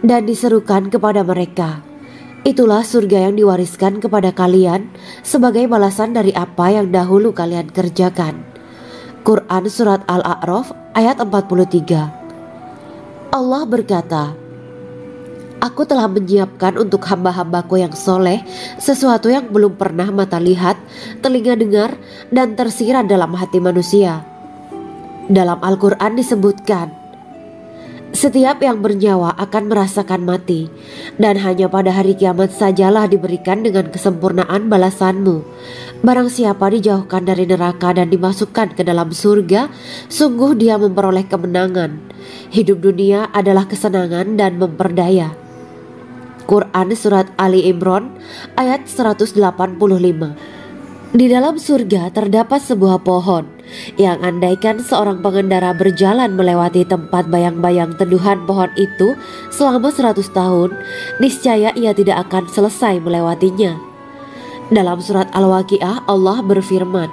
dan diserukan kepada mereka, "Itulah surga yang diwariskan kepada kalian sebagai balasan dari apa yang dahulu kalian kerjakan." Quran Surat Al-A'raf ayat 43. Allah berkata, "Aku telah menyiapkan untuk hamba-hambaku yang soleh sesuatu yang belum pernah mata lihat, telinga dengar, dan tersirat dalam hati manusia." Dalam Al-Quran disebutkan, setiap yang bernyawa akan merasakan mati, dan hanya pada hari kiamat sajalah diberikan dengan kesempurnaan balasanmu. Barang siapa dijauhkan dari neraka dan dimasukkan ke dalam surga, sungguh dia memperoleh kemenangan. Hidup dunia adalah kesenangan dan memperdaya. Quran Surat Ali Imran ayat 185. Di dalam surga terdapat sebuah pohon yang andaikan seorang pengendara berjalan melewati tempat bayang-bayang teduhan pohon itu selama 100 tahun, niscaya ia tidak akan selesai melewatinya. Dalam surat Al-Waqiah Allah berfirman,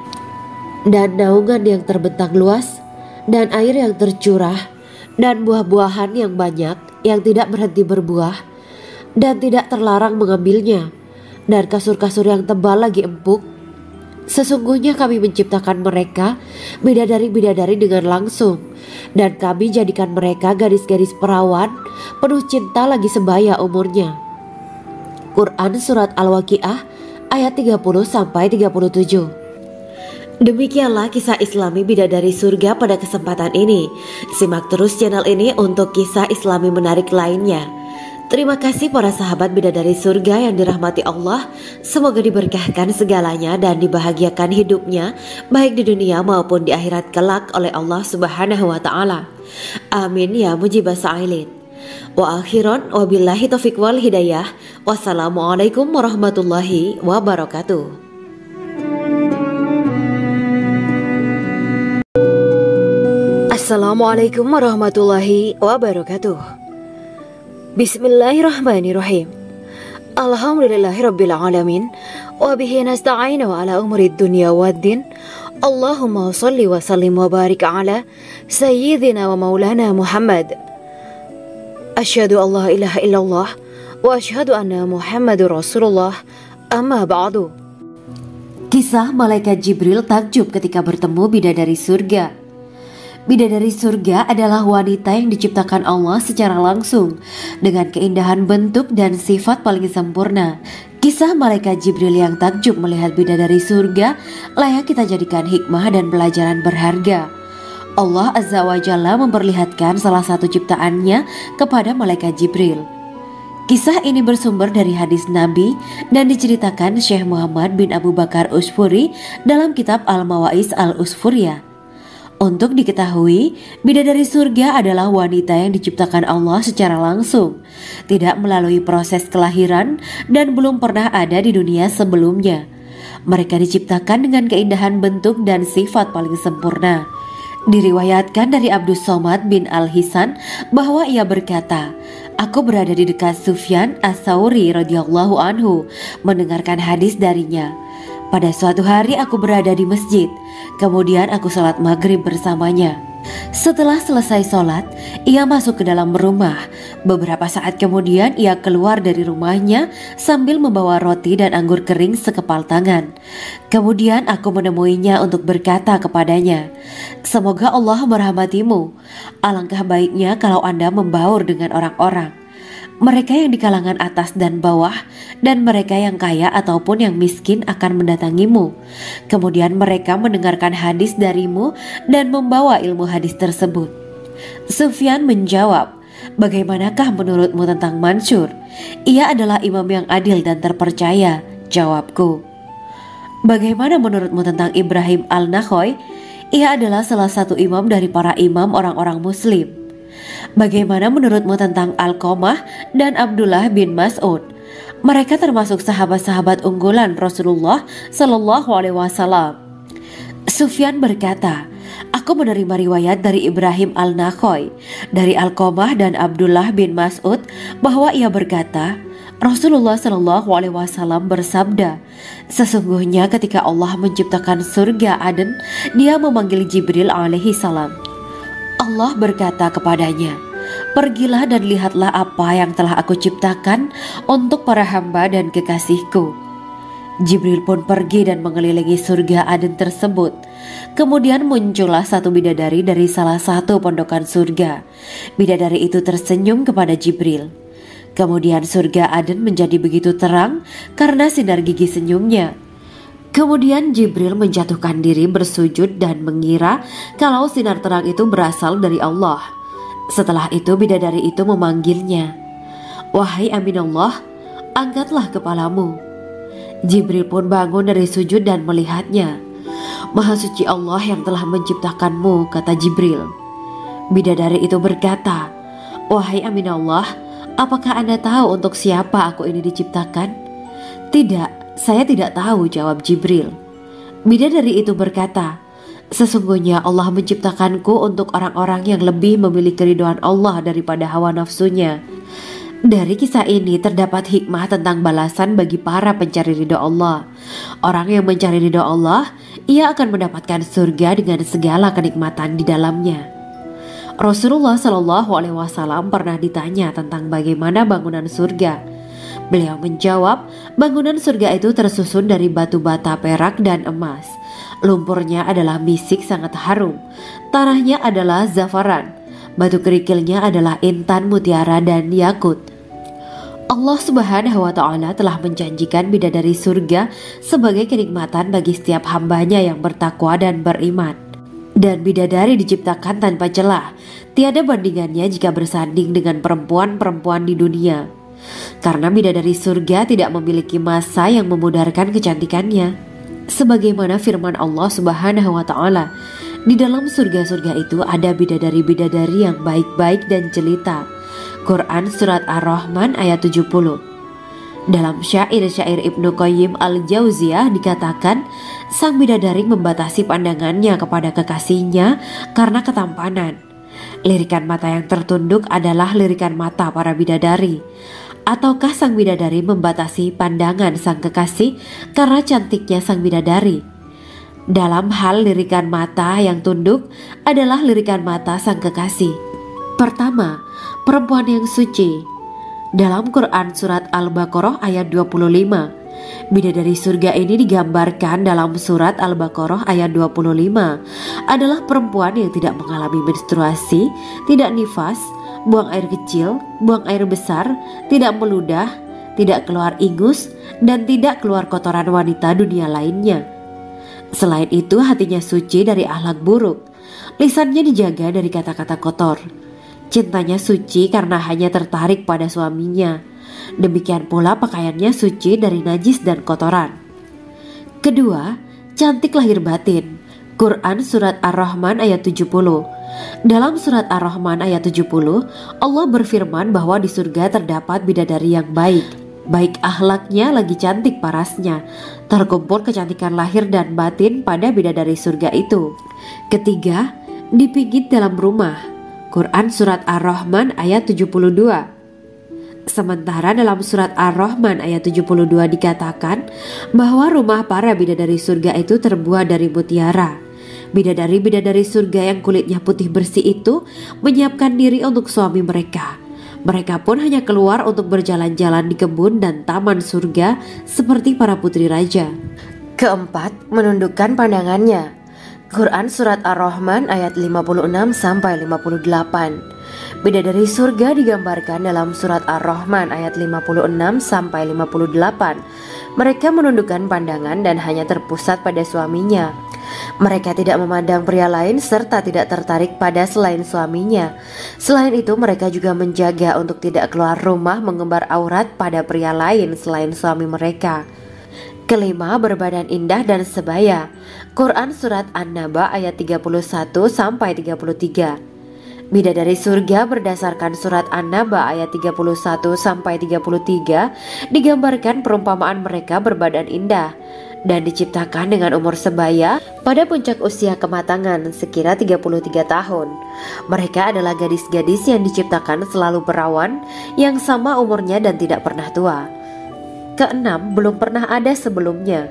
"Dan naungan yang terbentang luas, dan air yang tercurah, dan buah-buahan yang banyak yang tidak berhenti berbuah, dan tidak terlarang mengambilnya, dan kasur-kasur yang tebal lagi empuk. Sesungguhnya kami menciptakan mereka bidadari-bidadari dengan langsung, dan kami jadikan mereka gadis-gadis perawan penuh cinta lagi sebaya umurnya." Quran Surat Al-Waqiah ayat 30-37. Demikianlah kisah Islami bidadari surga pada kesempatan ini. Simak terus channel ini untuk kisah Islami menarik lainnya. Terima kasih para sahabat bidadari surga yang dirahmati Allah. Semoga diberkahkan segalanya dan dibahagiakan hidupnya, baik di dunia maupun di akhirat kelak oleh Allah Subhanahu wa Ta'ala. Amin ya mujibah sa'ilin. Wa akhiran wabillahi taufiq wal hidayah. Wassalamualaikum warahmatullahi wabarakatuh. Assalamualaikum warahmatullahi wabarakatuh. Bismillahirrahmanirrahim. Alhamdulillahirabbil alamin wa bihi nasta'inu ala umuri dunya waddin. Allahumma shalli wa sallim wa barik ala sayyidina wa maulana Muhammad. Asyhadu an la ilaha illallah wa asyhadu anna Muhammadur Rasulullah. Amma ba'du. Kisah malaikat Jibril takjub ketika bertemu bidadari surga. Bidadari surga adalah wanita yang diciptakan Allah secara langsung dengan keindahan bentuk dan sifat paling sempurna. Kisah malaikat Jibril yang takjub melihat bidadari surga layak kita jadikan hikmah dan pelajaran berharga. Allah Azza wa Jalla memperlihatkan salah satu ciptaannya kepada malaikat Jibril. Kisah ini bersumber dari hadis Nabi dan diceritakan Syekh Muhammad bin Abu Bakar Usfuri dalam kitab Al-Mawaiz Al-Usfuriyah. Untuk diketahui, bidadari surga adalah wanita yang diciptakan Allah secara langsung, tidak melalui proses kelahiran dan belum pernah ada di dunia sebelumnya. Mereka diciptakan dengan keindahan bentuk dan sifat paling sempurna. Diriwayatkan dari Abdus Somad bin Al-Hisan bahwa ia berkata, "Aku berada di dekat Sufyan As-Sauri radhiyallahu anhu mendengarkan hadis darinya. Pada suatu hari aku berada di masjid, kemudian aku sholat maghrib bersamanya. Setelah selesai sholat, ia masuk ke dalam rumah. Beberapa saat kemudian ia keluar dari rumahnya sambil membawa roti dan anggur kering sekepal tangan. Kemudian aku menemuinya untuk berkata kepadanya, 'Semoga Allah merahmatimu. Alangkah baiknya kalau Anda membaur dengan orang-orang, mereka yang di kalangan atas dan bawah, dan mereka yang kaya ataupun yang miskin akan mendatangimu. Kemudian mereka mendengarkan hadis darimu dan membawa ilmu hadis tersebut.' Sufyan menjawab, 'Bagaimanakah menurutmu tentang Mansur?' 'Ia adalah imam yang adil dan terpercaya,' jawabku. 'Bagaimana menurutmu tentang Ibrahim Al-Nakhoy?' 'Ia adalah salah satu imam dari para imam orang-orang muslim.' 'Bagaimana menurutmu tentang Alqamah dan Abdullah bin Mas'ud?' 'Mereka termasuk sahabat-sahabat unggulan Rasulullah Sallallahu Alaihi Wasallam.' Sufyan berkata, 'Aku menerima riwayat dari Ibrahim Al-Nakhoy, dari Alqamah dan Abdullah bin Mas'ud bahwa ia berkata, Rasulullah Sallallahu Alaihi Wasallam bersabda, sesungguhnya ketika Allah menciptakan surga Aden, Dia memanggil Jibril alaihi salam. Allah berkata kepadanya, Pergilah dan lihatlah apa yang telah aku ciptakan untuk para hamba dan kekasihku. Jibril pun pergi dan mengelilingi surga Aden tersebut. Kemudian muncullah satu bidadari dari salah satu pondokan surga. Bidadari itu tersenyum kepada Jibril. Kemudian surga Aden menjadi begitu terang karena sinar gigi senyumnya. Kemudian Jibril menjatuhkan diri bersujud dan mengira kalau sinar terang itu berasal dari Allah. Setelah itu bidadari itu memanggilnya, "Wahai Aminullah, angkatlah kepalamu." Jibril pun bangun dari sujud dan melihatnya. "Maha suci Allah yang telah menciptakanmu," kata Jibril. Bidadari itu berkata, "Wahai Aminullah, apakah Anda tahu untuk siapa aku ini diciptakan?" "Tidak, saya tidak tahu," jawab Jibril. Bidadari itu berkata, "Sesungguhnya Allah menciptakanku untuk orang-orang yang lebih memilih keridhaan Allah daripada hawa nafsunya." Dari kisah ini terdapat hikmah tentang balasan bagi para pencari ridho Allah. Orang yang mencari ridho Allah, ia akan mendapatkan surga dengan segala kenikmatan di dalamnya. Rasulullah Shallallahu Alaihi Wasallam pernah ditanya tentang bagaimana bangunan surga. Beliau menjawab, bangunan surga itu tersusun dari batu bata, perak, dan emas. Lumpurnya adalah misik sangat harum, tanahnya adalah zafaran, batu kerikilnya adalah intan, mutiara, dan yakut. Allah Subhanahu wa Ta'ala telah menjanjikan bidadari surga sebagai kenikmatan bagi setiap hambanya yang bertakwa dan beriman. Dan bidadari diciptakan tanpa celah, tiada bandingannya jika bersanding dengan perempuan-perempuan di dunia. Karena bidadari surga tidak memiliki masa yang memudarkan kecantikannya. Sebagaimana firman Allah Subhanahu wa Ta'ala, di dalam surga-surga itu ada bidadari-bidadari yang baik-baik dan jelita. Quran Surat Ar-Rahman ayat 70. Dalam syair-syair Ibnu Qayyim Al-Jauziyah dikatakan, sang bidadari membatasi pandangannya kepada kekasihnya karena ketampanan. Lirikan mata yang tertunduk adalah lirikan mata para bidadari. Ataukah sang bidadari membatasi pandangan sang kekasih karena cantiknya sang bidadari? Dalam hal lirikan mata yang tunduk adalah lirikan mata sang kekasih. Pertama, perempuan yang suci. Dalam Quran Surat Al-Baqarah ayat 25, bidadari surga ini digambarkan dalam Surat Al-Baqarah ayat 25 adalah perempuan yang tidak mengalami menstruasi, tidak nifas, buang air kecil, buang air besar, tidak meludah, tidak keluar ingus, dan tidak keluar kotoran wanita dunia lainnya. Selain itu, hatinya suci dari akhlak buruk, lisannya dijaga dari kata-kata kotor. Cintanya suci karena hanya tertarik pada suaminya. Demikian pula pakaiannya suci dari najis dan kotoran. Kedua, cantik lahir batin. Quran Surat Ar-Rahman ayat 70. Dalam Surat Ar-Rahman ayat 70, Allah berfirman bahwa di surga terdapat bidadari yang baik. Baik akhlaknya lagi cantik parasnya. Terkumpul kecantikan lahir dan batin pada bidadari surga itu. Ketiga, dipijit dalam rumah. Quran Surat Ar-Rahman ayat 72. Sementara dalam Surat Ar-Rahman ayat 72 dikatakan bahwa rumah para bidadari surga itu terbuat dari mutiara. Bidadari-bidadari surga yang kulitnya putih bersih itu menyiapkan diri untuk suami mereka. Mereka pun hanya keluar untuk berjalan-jalan di kebun dan taman surga seperti para putri raja. Keempat, menundukkan pandangannya. Quran Surat Ar-Rahman ayat 56-58. Bidadari surga digambarkan dalam Surat Ar-Rahman ayat 56-58. Mereka menundukkan pandangan dan hanya terpusat pada suaminya. Mereka tidak memandang pria lain serta tidak tertarik pada selain suaminya. Selain itu, mereka juga menjaga untuk tidak keluar rumah mengembar aurat pada pria lain selain suami mereka. Kelima, berbadan indah dan sebaya. Quran Surat An-Naba ayat 31-33. Bidadari surga berdasarkan Surat An-Naba ayat 31-33 digambarkan perumpamaan mereka berbadan indah dan diciptakan dengan umur sebaya pada puncak usia kematangan sekira 33 tahun. Mereka adalah gadis-gadis yang diciptakan selalu perawan, yang sama umurnya dan tidak pernah tua. Keenam, belum pernah ada sebelumnya.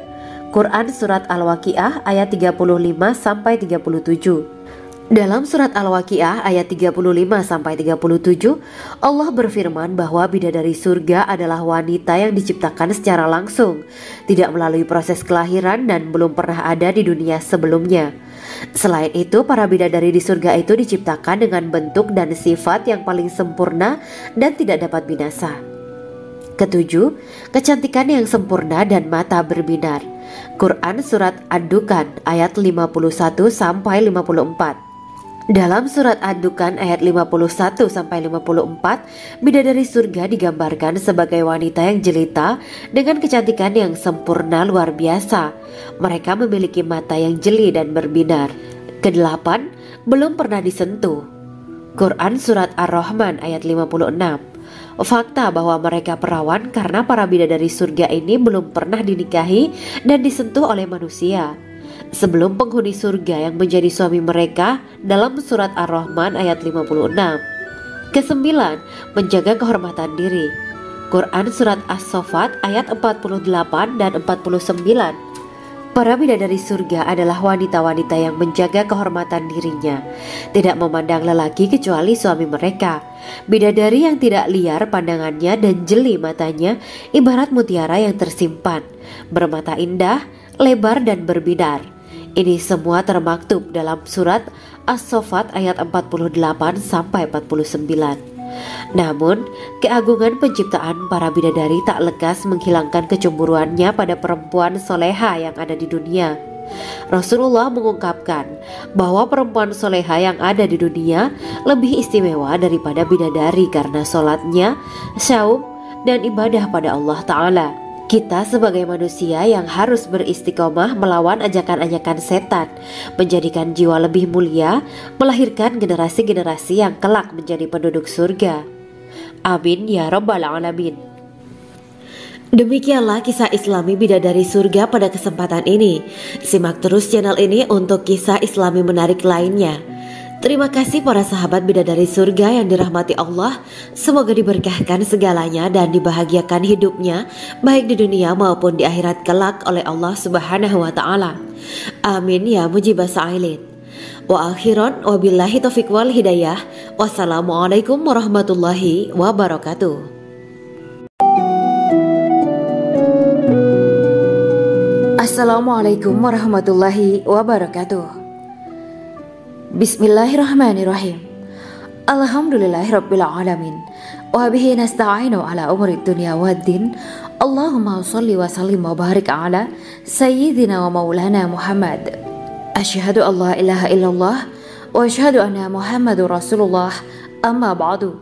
Quran Surat Al-Waqiah ayat 35-37. Dalam surat Al-Waqiah ayat 35-37, Allah berfirman bahwa bidadari surga adalah wanita yang diciptakan secara langsung, tidak melalui proses kelahiran dan belum pernah ada di dunia sebelumnya. Selain itu, para bidadari di surga itu diciptakan dengan bentuk dan sifat yang paling sempurna dan tidak dapat binasa. Ketujuh, kecantikan yang sempurna dan mata berbinar. Quran Surat Ad-Dukhan ayat 51-54. Dalam surat Ad-Dukhan ayat 51-54, bidadari surga digambarkan sebagai wanita yang jelita dengan kecantikan yang sempurna luar biasa. Mereka memiliki mata yang jeli dan berbinar. Kedelapan, belum pernah disentuh. Quran Surat Ar-Rahman ayat 56. Fakta bahwa mereka perawan karena para bidadari surga ini belum pernah dinikahi dan disentuh oleh manusia sebelum penghuni surga yang menjadi suami mereka dalam surat Ar-Rahman ayat 56. Kesembilan, menjaga kehormatan diri. Quran Surat As-Saffat ayat 48 dan 49. Para bidadari surga adalah wanita-wanita yang menjaga kehormatan dirinya, tidak memandang lelaki kecuali suami mereka. Bidadari yang tidak liar pandangannya dan jeli matanya ibarat mutiara yang tersimpan, bermata indah, lebar dan berbinar. Ini semua termaktub dalam surat As-Saffat ayat 48-49. Namun, keagungan penciptaan para bidadari tak lekas menghilangkan kecemburuannya pada perempuan soleha yang ada di dunia. Rasulullah mengungkapkan bahwa perempuan soleha yang ada di dunia lebih istimewa daripada bidadari karena sholatnya, syaum, dan ibadah pada Allah Ta'ala. Kita sebagai manusia yang harus beristiqomah melawan ajakan-ajakan setan, menjadikan jiwa lebih mulia, melahirkan generasi-generasi yang kelak menjadi penduduk surga. Amin ya Rabbal Alamin. Demikianlah kisah Islami bidadari surga pada kesempatan ini. Simak terus channel ini untuk kisah Islami menarik lainnya. Terima kasih para sahabat bidadari surga yang dirahmati Allah. Semoga diberkahkan segalanya dan dibahagiakan hidupnya baik di dunia maupun di akhirat kelak oleh Allah Subhanahu wa Ta'ala. Amin ya mujibah sa'ilin. Wa akhiran wabillahi taufiq wal hidayah. Wassalamualaikum warahmatullahi wabarakatuh. Assalamualaikum warahmatullahi wabarakatuh. Bismillahirrahmanirrahim. Alhamdulillahirabbil alamin. Wa bihi nasta'inu ala umuri dunya waddin. Allahumma shalli wa sallim wa barik ala sayyidina wa maulana Muhammad. Asyhadu an la ilaha illallah wa asyhadu anna Muhammadur Rasulullah. Amma ba'du.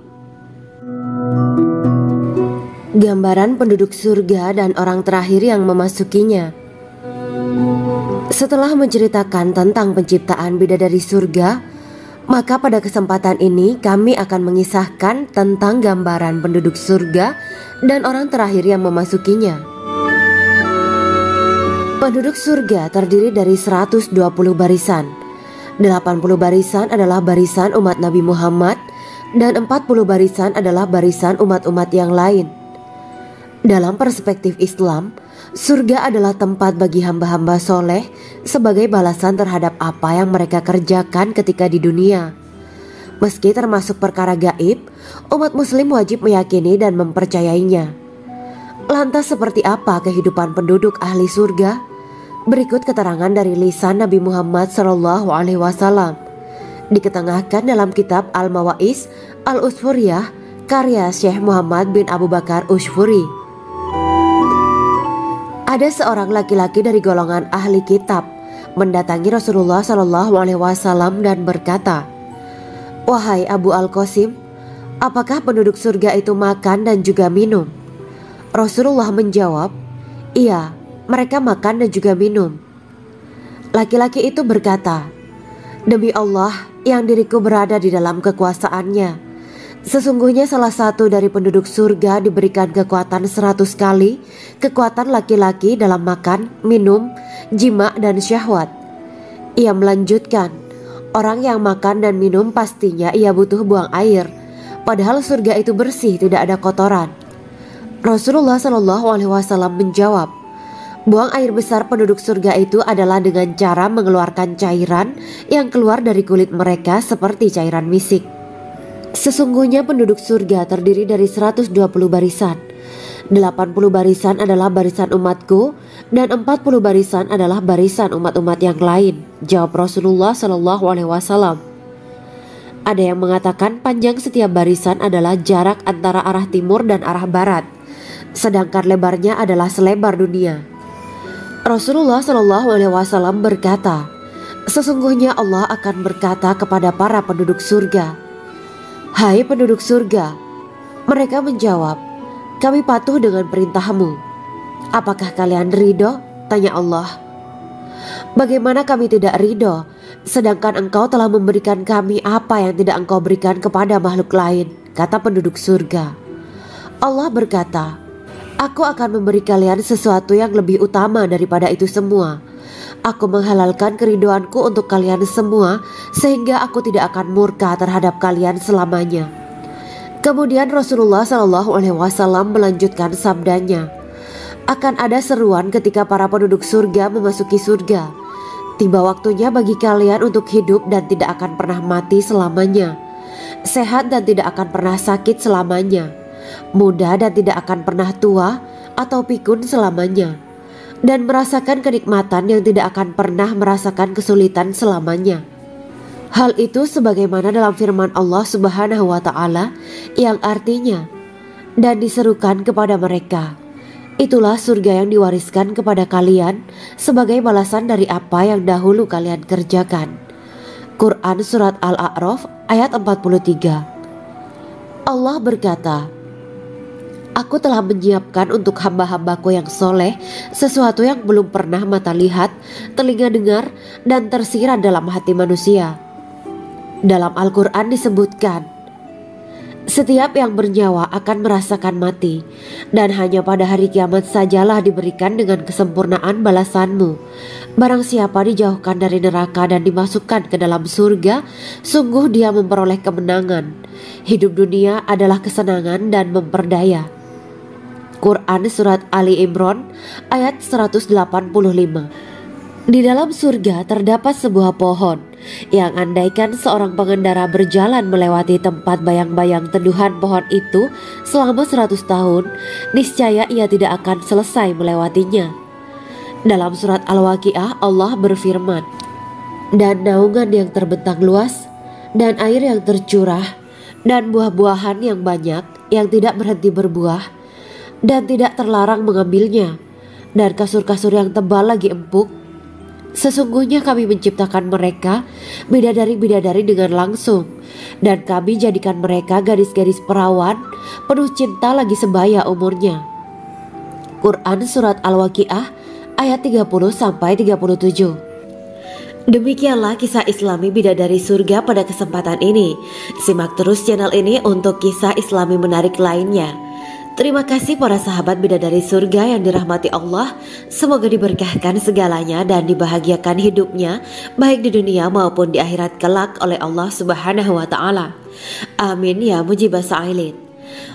Gambaran penduduk surga dan orang terakhir yang memasukinya. Setelah menceritakan tentang penciptaan bidadari surga, maka pada kesempatan ini kami akan mengisahkan tentang gambaran penduduk surga dan orang terakhir yang memasukinya. Penduduk surga terdiri dari 120 barisan. 80 barisan adalah barisan umat Nabi Muhammad dan 40 barisan adalah barisan umat-umat yang lain. Dalam perspektif Islam, surga adalah tempat bagi hamba-hamba soleh sebagai balasan terhadap apa yang mereka kerjakan ketika di dunia. Meski termasuk perkara gaib, umat muslim wajib meyakini dan mempercayainya. Lantas seperti apa kehidupan penduduk ahli surga? Berikut keterangan dari lisan Nabi Muhammad SAW, diketengahkan dalam kitab Al-Mawaiz Al-Usfuriyah karya Syekh Muhammad bin Abu Bakar Ushfuri. Ada seorang laki-laki dari golongan ahli kitab mendatangi Rasulullah SAW dan berkata, "Wahai Abu Al-Qasim, apakah penduduk surga itu makan dan juga minum?" Rasulullah menjawab, "Iya, mereka makan dan juga minum." Laki-laki itu berkata, "Demi Allah yang diriku berada di dalam kekuasaannya, sesungguhnya salah satu dari penduduk surga diberikan kekuatan 100 kali kekuatan laki-laki dalam makan, minum, jima dan syahwat." Ia melanjutkan, "Orang yang makan dan minum pastinya ia butuh buang air, padahal surga itu bersih, tidak ada kotoran." Rasulullah SAW menjawab, Buang air besar penduduk surga itu adalah dengan cara mengeluarkan cairan yang keluar dari kulit mereka seperti cairan misik. Sesungguhnya penduduk surga terdiri dari 120 barisan. 80 barisan adalah barisan umatku dan 40 barisan adalah barisan umat-umat yang lain, jawab Rasulullah SAW. Ada yang mengatakan panjang setiap barisan adalah jarak antara arah timur dan arah barat, sedangkan lebarnya adalah selebar dunia. Rasulullah SAW berkata, sesungguhnya Allah akan berkata kepada para penduduk surga, "Hai penduduk surga." Mereka menjawab, "Kami patuh dengan perintahmu." "Apakah kalian ridho?" tanya Allah. "Bagaimana kami tidak ridho, sedangkan engkau telah memberikan kami apa yang tidak engkau berikan kepada makhluk lain," kata penduduk surga. Allah berkata, "Aku akan memberi kalian sesuatu yang lebih utama daripada itu semua. Aku menghalalkan keridoanku untuk kalian semua sehingga aku tidak akan murka terhadap kalian selamanya." Kemudian Rasulullah SAW melanjutkan sabdanya, "Akan ada seruan ketika para penduduk surga memasuki surga. Tiba waktunya bagi kalian untuk hidup dan tidak akan pernah mati selamanya, sehat dan tidak akan pernah sakit selamanya, muda dan tidak akan pernah tua atau pikun selamanya, dan merasakan kenikmatan yang tidak akan pernah merasakan kesulitan selamanya." Hal itu sebagaimana dalam firman Allah Subhanahu wa Ta'ala yang artinya, "Dan diserukan kepada mereka, itulah surga yang diwariskan kepada kalian sebagai balasan dari apa yang dahulu kalian kerjakan." Quran Surat Al-A'raf ayat 43. Allah berkata, "Aku telah menyiapkan untuk hamba-hambaku yang soleh sesuatu yang belum pernah mata lihat, telinga dengar, dan tersirat dalam hati manusia." Dalam Al-Quran disebutkan, setiap yang bernyawa akan merasakan mati, dan hanya pada hari kiamat sajalah diberikan dengan kesempurnaan balasanmu. Barang siapa dijauhkan dari neraka dan dimasukkan ke dalam surga, sungguh dia memperoleh kemenangan. Hidup dunia adalah kesenangan dan memperdaya. Quran Surat Ali Imran ayat 185. Di dalam surga terdapat sebuah pohon yang andaikan seorang pengendara berjalan melewati tempat bayang-bayang teduhan pohon itu selama 100 tahun, niscaya ia tidak akan selesai melewatinya. Dalam surat Al-Waqiah Allah berfirman, "Dan naungan yang terbentang luas, dan air yang tercurah, dan buah-buahan yang banyak yang tidak berhenti berbuah, dan tidak terlarang mengambilnya, dan kasur-kasur yang tebal lagi empuk. Sesungguhnya kami menciptakan mereka bidadari-bidadari dengan langsung, dan kami jadikan mereka gadis-gadis perawan penuh cinta lagi sebaya umurnya." Quran Surat Al-Waqiah ayat 30-37. Demikianlah kisah Islami bidadari surga pada kesempatan ini. Simak terus channel ini untuk kisah Islami menarik lainnya. Terima kasih para sahabat bidadari surga yang dirahmati Allah. Semoga diberkahkan segalanya dan dibahagiakan hidupnya, baik di dunia maupun di akhirat kelak oleh Allah Subhanahu wa Ta'ala. Amin ya mujibah sa'ilin.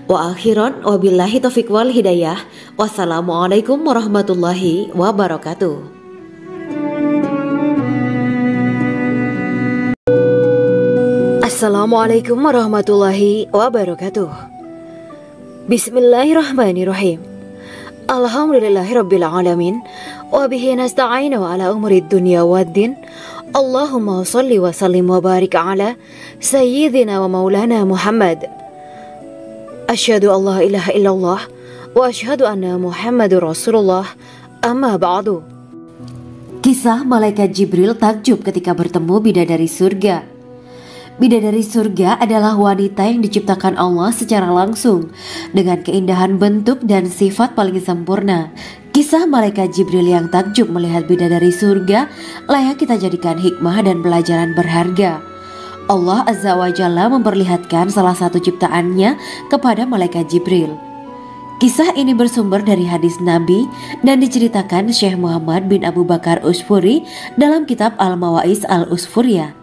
Wa akhiran wabillahi taufiq wal hidayah. Wassalamualaikum warahmatullahi wabarakatuh. Assalamualaikum warahmatullahi wabarakatuh. Bismillahirrahmanirrahim. Alhamdulillahirrabbilalamin. Wabihi nasta'inu ala umuri dunya waddin. Allahumma salli wa sallim wa barik ala Sayyidina wa maulana Muhammad. Asyhadu an la ilaha illallah wa asyhadu anna Muhammadur Rasulullah. Amma ba'du. Kisah Malaikat Jibril takjub ketika bertemu bidadari surga. Bidadari surga adalah wanita yang diciptakan Allah secara langsung dengan keindahan bentuk dan sifat paling sempurna. Kisah Malaikat Jibril yang takjub melihat bidadari surga layak kita jadikan hikmah dan pelajaran berharga. Allah Azza wa Jalla memperlihatkan salah satu ciptaannya kepada Malaikat Jibril. Kisah ini bersumber dari hadis Nabi dan diceritakan Syekh Muhammad bin Abu Bakar Usfuri dalam kitab Al-Mawaiz Al-Usfuriyah.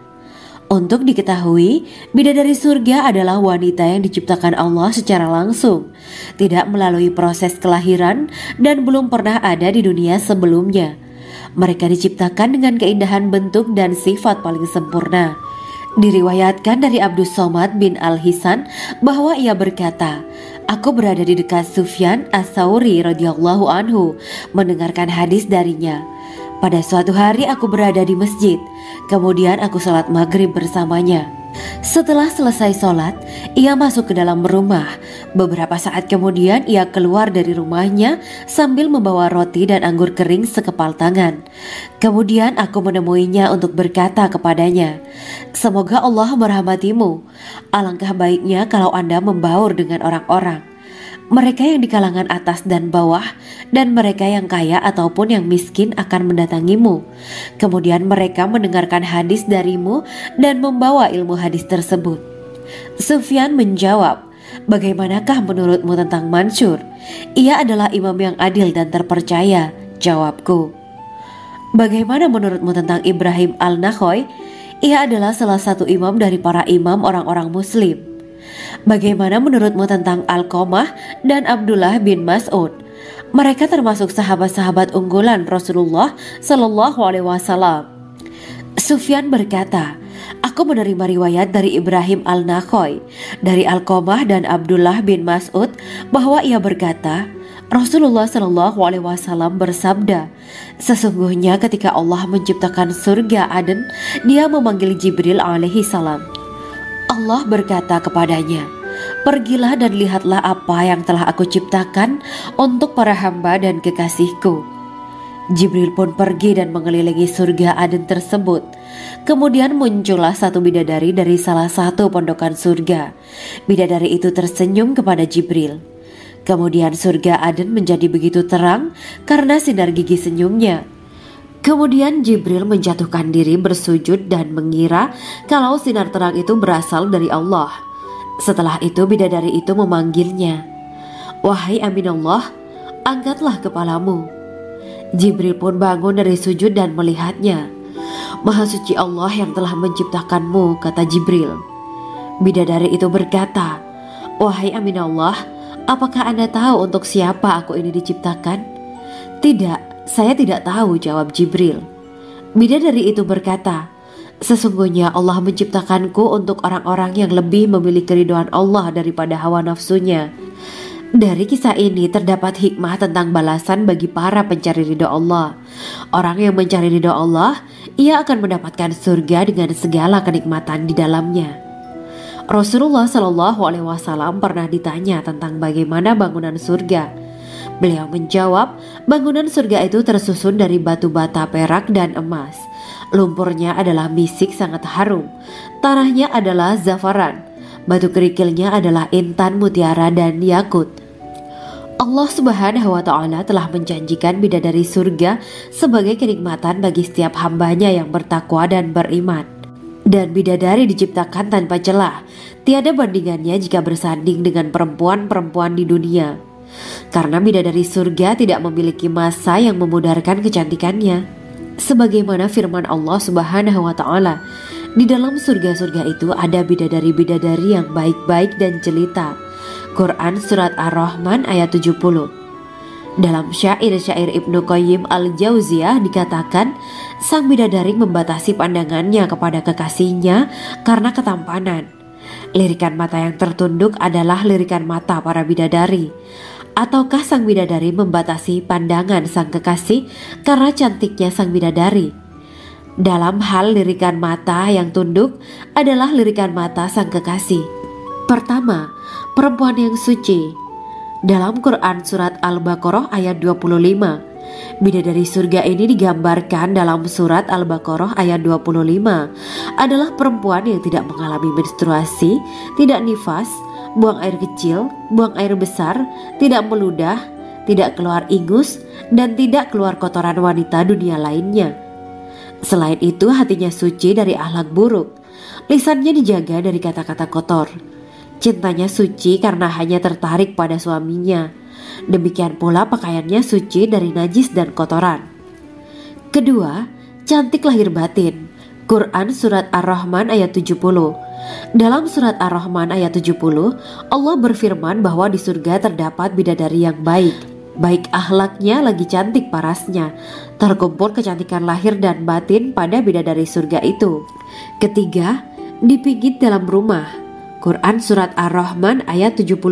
Untuk diketahui, bidadari surga adalah wanita yang diciptakan Allah secara langsung, tidak melalui proses kelahiran dan belum pernah ada di dunia sebelumnya. Mereka diciptakan dengan keindahan bentuk dan sifat paling sempurna. Diriwayatkan dari Abdus Somad bin Al-Hisan bahwa ia berkata, "Aku berada di dekat Sufyan As-Tsauri radhiyallahu anhu mendengarkan hadis darinya. Pada suatu hari aku berada di masjid, kemudian aku sholat maghrib bersamanya. Setelah selesai sholat, ia masuk ke dalam rumah. Beberapa saat kemudian ia keluar dari rumahnya sambil membawa roti dan anggur kering sekepal tangan. Kemudian aku menemuinya untuk berkata kepadanya, 'Semoga Allah merahmatimu. Alangkah baiknya kalau Anda membaur dengan orang-orang. Mereka yang di kalangan atas dan bawah, dan mereka yang kaya ataupun yang miskin akan mendatangimu. Kemudian mereka mendengarkan hadis darimu dan membawa ilmu hadis tersebut.' Sufyan menjawab, 'Bagaimanakah menurutmu tentang Mansur? Ia adalah imam yang adil dan terpercaya.' Jawabku. 'Bagaimana menurutmu tentang Ibrahim Al-Nakhoy? Ia adalah salah satu imam dari para imam orang-orang muslim.' 'Bagaimana menurutmu tentang Alqamah dan Abdullah bin Mas'ud? Mereka termasuk sahabat-sahabat unggulan Rasulullah Shallallahu Alaihi Wasallam.' Sufyan berkata, 'Aku menerima riwayat dari Ibrahim Al-Nakhoy, dari Alqamah dan Abdullah bin Mas'ud bahwa ia berkata, Rasulullah Shallallahu Alaihi Wasallam bersabda, sesungguhnya ketika Allah menciptakan surga Aden, Dia memanggil Jibril alaihi salam. Allah berkata kepadanya, pergilah dan lihatlah apa yang telah aku ciptakan untuk para hamba dan kekasihku. Jibril pun pergi dan mengelilingi surga Aden tersebut. Kemudian muncullah satu bidadari dari salah satu pondokan surga. Bidadari itu tersenyum kepada Jibril. Kemudian surga Aden menjadi begitu terang karena sinar gigi senyumnya. Kemudian Jibril menjatuhkan diri bersujud dan mengira kalau sinar terang itu berasal dari Allah. Setelah itu bidadari itu memanggilnya, wahai Aminullah, angkatlah kepalamu. Jibril pun bangun dari sujud dan melihatnya. Maha suci Allah yang telah menciptakanmu, kata Jibril. Bidadari itu berkata, wahai Aminullah, apakah Anda tahu untuk siapa aku ini diciptakan? Tidak. Saya tidak tahu, jawab Jibril. Bidadari itu berkata, sesungguhnya Allah menciptakanku untuk orang-orang yang lebih memilih keridhaan Allah daripada hawa nafsunya. Dari kisah ini terdapat hikmah tentang balasan bagi para pencari ridho Allah. Orang yang mencari ridho Allah, ia akan mendapatkan surga dengan segala kenikmatan di dalamnya. Rasulullah Shallallahu Alaihi Wasallam pernah ditanya tentang bagaimana bangunan surga. Beliau menjawab, bangunan surga itu tersusun dari batu bata, perak, dan emas. Lumpurnya adalah misik sangat harum. Tanahnya adalah zafaran. Batu kerikilnya adalah intan, mutiara, dan yakut. Allah Subhanahu wa Ta'ala telah menjanjikan bidadari surga sebagai kenikmatan bagi setiap hambanya yang bertakwa dan beriman. Dan bidadari diciptakan tanpa celah. Tiada bandingannya jika bersanding dengan perempuan-perempuan di dunia. Karena bidadari surga tidak memiliki masa yang memudarkan kecantikannya. Sebagaimana firman Allah Subhanahu wa Ta'ala, di dalam surga-surga itu ada bidadari-bidadari yang baik-baik dan jelita. Quran Surat Ar-Rahman ayat 70. Dalam syair-syair Ibnu Qayyim Al-Jauziyah dikatakan, sang bidadari membatasi pandangannya kepada kekasihnya karena ketampanan. Lirikan mata yang tertunduk adalah lirikan mata para bidadari. Ataukah sang bidadari membatasi pandangan sang kekasih karena cantiknya sang bidadari? Dalam hal lirikan mata yang tunduk adalah lirikan mata sang kekasih. Pertama, perempuan yang suci. Dalam Quran Surat Al-Baqarah ayat 25, bidadari surga ini digambarkan dalam Surat Al-Baqarah ayat 25 adalah perempuan yang tidak mengalami menstruasi, tidak nifas, buang air kecil, buang air besar, tidak meludah, tidak keluar ingus, dan tidak keluar kotoran wanita dunia lainnya. Selain itu hatinya suci dari akhlak buruk, lisannya dijaga dari kata-kata kotor. Cintanya suci karena hanya tertarik pada suaminya. Demikian pula pakaiannya suci dari najis dan kotoran. Kedua, cantik lahir batin. Quran Surat Ar-Rahman ayat 70. Dalam Surat Ar-Rahman ayat 70, Allah berfirman bahwa di surga terdapat bidadari yang baik. Baik akhlaknya lagi cantik parasnya. Terkumpul kecantikan lahir dan batin pada bidadari surga itu. Ketiga, dipijit dalam rumah. Quran Surat Ar-Rahman ayat 72.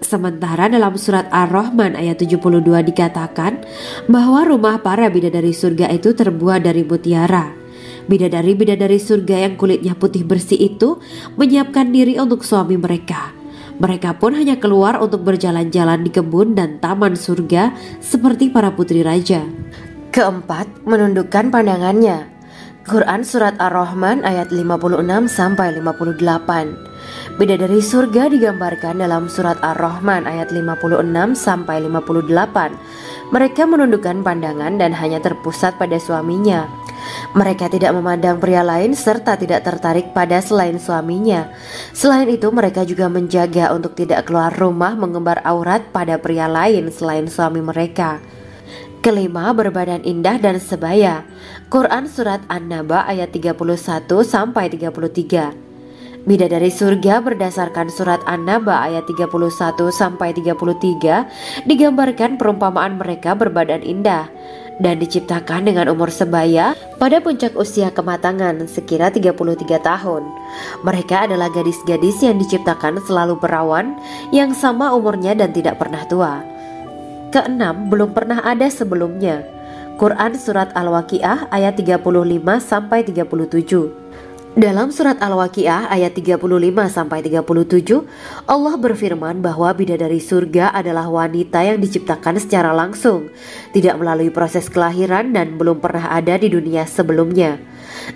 Sementara dalam Surat Ar-Rahman ayat 72 dikatakan bahwa rumah para bidadari surga itu terbuat dari mutiara. Bidadari-bidadari surga yang kulitnya putih bersih itu menyiapkan diri untuk suami mereka. Mereka pun hanya keluar untuk berjalan-jalan di kebun dan taman surga seperti para putri raja. Keempat, menundukkan pandangannya. Quran Surat Ar-Rahman ayat 56-58. Bidadari surga digambarkan dalam Surat Ar-Rahman ayat 56-58. Mereka menundukkan pandangan dan hanya terpusat pada suaminya. Mereka tidak memandang pria lain serta tidak tertarik pada selain suaminya. Selain itu, mereka juga menjaga untuk tidak keluar rumah mengembar aurat pada pria lain selain suami mereka. Kelima, berbadan indah dan sebaya. Quran Surat An-Naba ayat 31-33. Bidadari surga berdasarkan Surat An-Naba ayat 31-33 digambarkan perumpamaan mereka berbadan indah dan diciptakan dengan umur sebaya pada puncak usia kematangan sekira 33 tahun. Mereka adalah gadis-gadis yang diciptakan selalu perawan, yang sama umurnya dan tidak pernah tua. Keenam, belum pernah ada sebelumnya. Quran Surat Al-Waqiah ayat 35-37. Dalam Surat Al-Waqiah ayat 35-37, Allah berfirman bahwa bidadari surga adalah wanita yang diciptakan secara langsung, tidak melalui proses kelahiran dan belum pernah ada di dunia sebelumnya.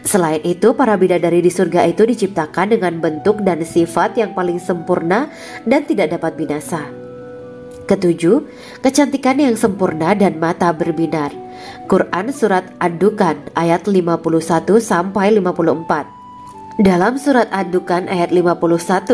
Selain itu, para bidadari di surga itu diciptakan dengan bentuk dan sifat yang paling sempurna dan tidak dapat binasa. Ketujuh, kecantikan yang sempurna dan mata berbinar. Quran Surat Ad-Dukan ayat 51-54. Dalam Surat Ad-Dukan ayat 51-54,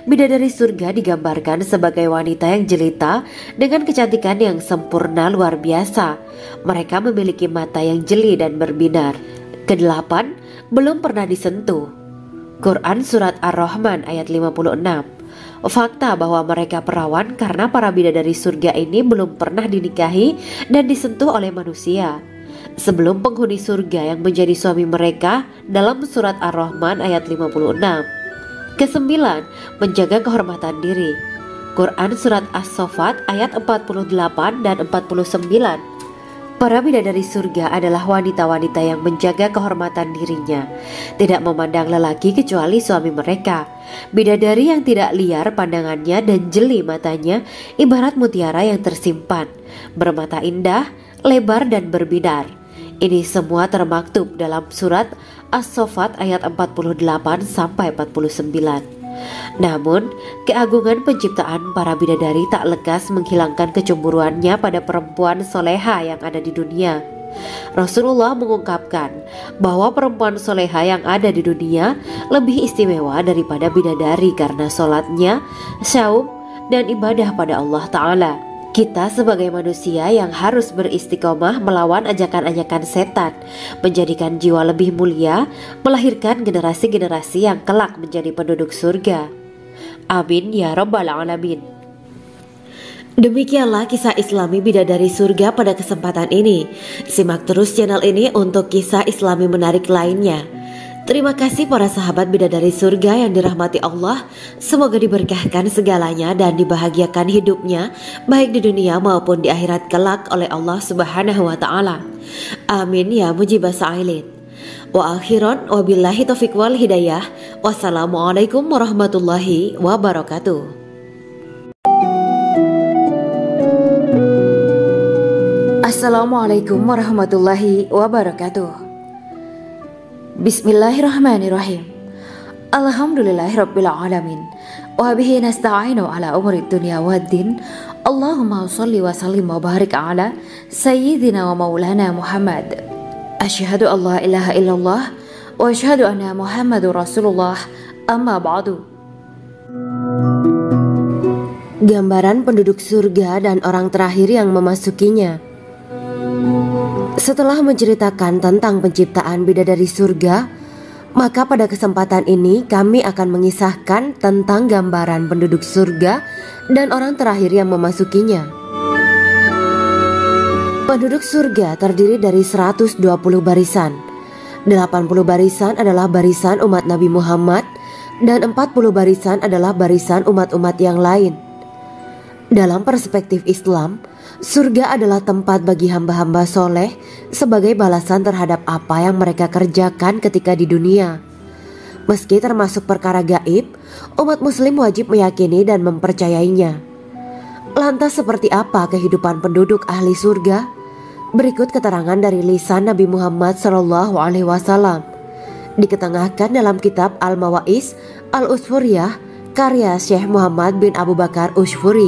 bidadari surga digambarkan sebagai wanita yang jelita dengan kecantikan yang sempurna luar biasa. Mereka memiliki mata yang jeli dan berbinar. Kedelapan, belum pernah disentuh. Quran Surat Ar-Rahman ayat 56. Fakta bahwa mereka perawan karena para bidadari surga ini belum pernah dinikahi dan disentuh oleh manusia sebelum penghuni surga yang menjadi suami mereka dalam Surat Ar-Rahman ayat 56. Kesembilan, menjaga kehormatan diri. Quran Surat As-Saffat ayat 48 dan 49. Para bidadari surga adalah wanita-wanita yang menjaga kehormatan dirinya, tidak memandang lelaki kecuali suami mereka. Bidadari yang tidak liar pandangannya dan jeli matanya ibarat mutiara yang tersimpan, bermata indah, lebar dan berbinar. Ini semua termaktub dalam Surat As-Saffat ayat 48-49. Namun, keagungan penciptaan para bidadari tak lekas menghilangkan kecemburuannya pada perempuan soleha yang ada di dunia. Rasulullah mengungkapkan bahwa perempuan soleha yang ada di dunia lebih istimewa daripada bidadari karena sholatnya, syaum, dan ibadah pada Allah Ta'ala. Kita sebagai manusia yang harus beristiqomah melawan ajakan-ajakan setan, menjadikan jiwa lebih mulia, melahirkan generasi-generasi yang kelak menjadi penduduk surga. Amin ya Rabbal Alamin. Demikianlah kisah Islami bidadari surga pada kesempatan ini. Simak terus channel ini untuk kisah Islami menarik lainnya. Terima kasih para sahabat bidadari surga yang dirahmati Allah. Semoga diberkahkan segalanya dan dibahagiakan hidupnya baik di dunia maupun di akhirat kelak oleh Allah Subhanahu wa Ta'ala. Amin ya mujibah sa'ilin. Wa akhiran wabillahi taufiq wal hidayah. Wassalamualaikum warahmatullahi wabarakatuh. Assalamualaikum warahmatullahi wabarakatuh. Bismillahirrahmanirrahim. Alhamdulillahirabbil alamin. Wa bihi nasta'inu ala umuri dunya waddin. Allahumma shalli wa sallim wa barik ala sayyidina wa maulana Muhammad. Asyhadu an la ilaha illallah wa asyhadu anna Muhammadur Rasulullah. Amma ba'du. Gambaran penduduk surga dan orang terakhir yang memasukinya. Setelah menceritakan tentang penciptaan bidadari surga, maka pada kesempatan ini kami akan mengisahkan tentang gambaran penduduk surga dan orang terakhir yang memasukinya. Penduduk surga terdiri dari 120 barisan. 80 barisan adalah barisan umat Nabi Muhammad dan 40 barisan adalah barisan umat-umat yang lain. Dalam perspektif Islam, surga adalah tempat bagi hamba-hamba soleh sebagai balasan terhadap apa yang mereka kerjakan ketika di dunia. Meski termasuk perkara gaib, umat muslim wajib meyakini dan mempercayainya. Lantas seperti apa kehidupan penduduk ahli surga? Berikut keterangan dari lisan Nabi Muhammad SAW, diketengahkan dalam kitab Al-Mawaiz Al-Usfuriyah karya Syekh Muhammad bin Abu Bakar Usfuri.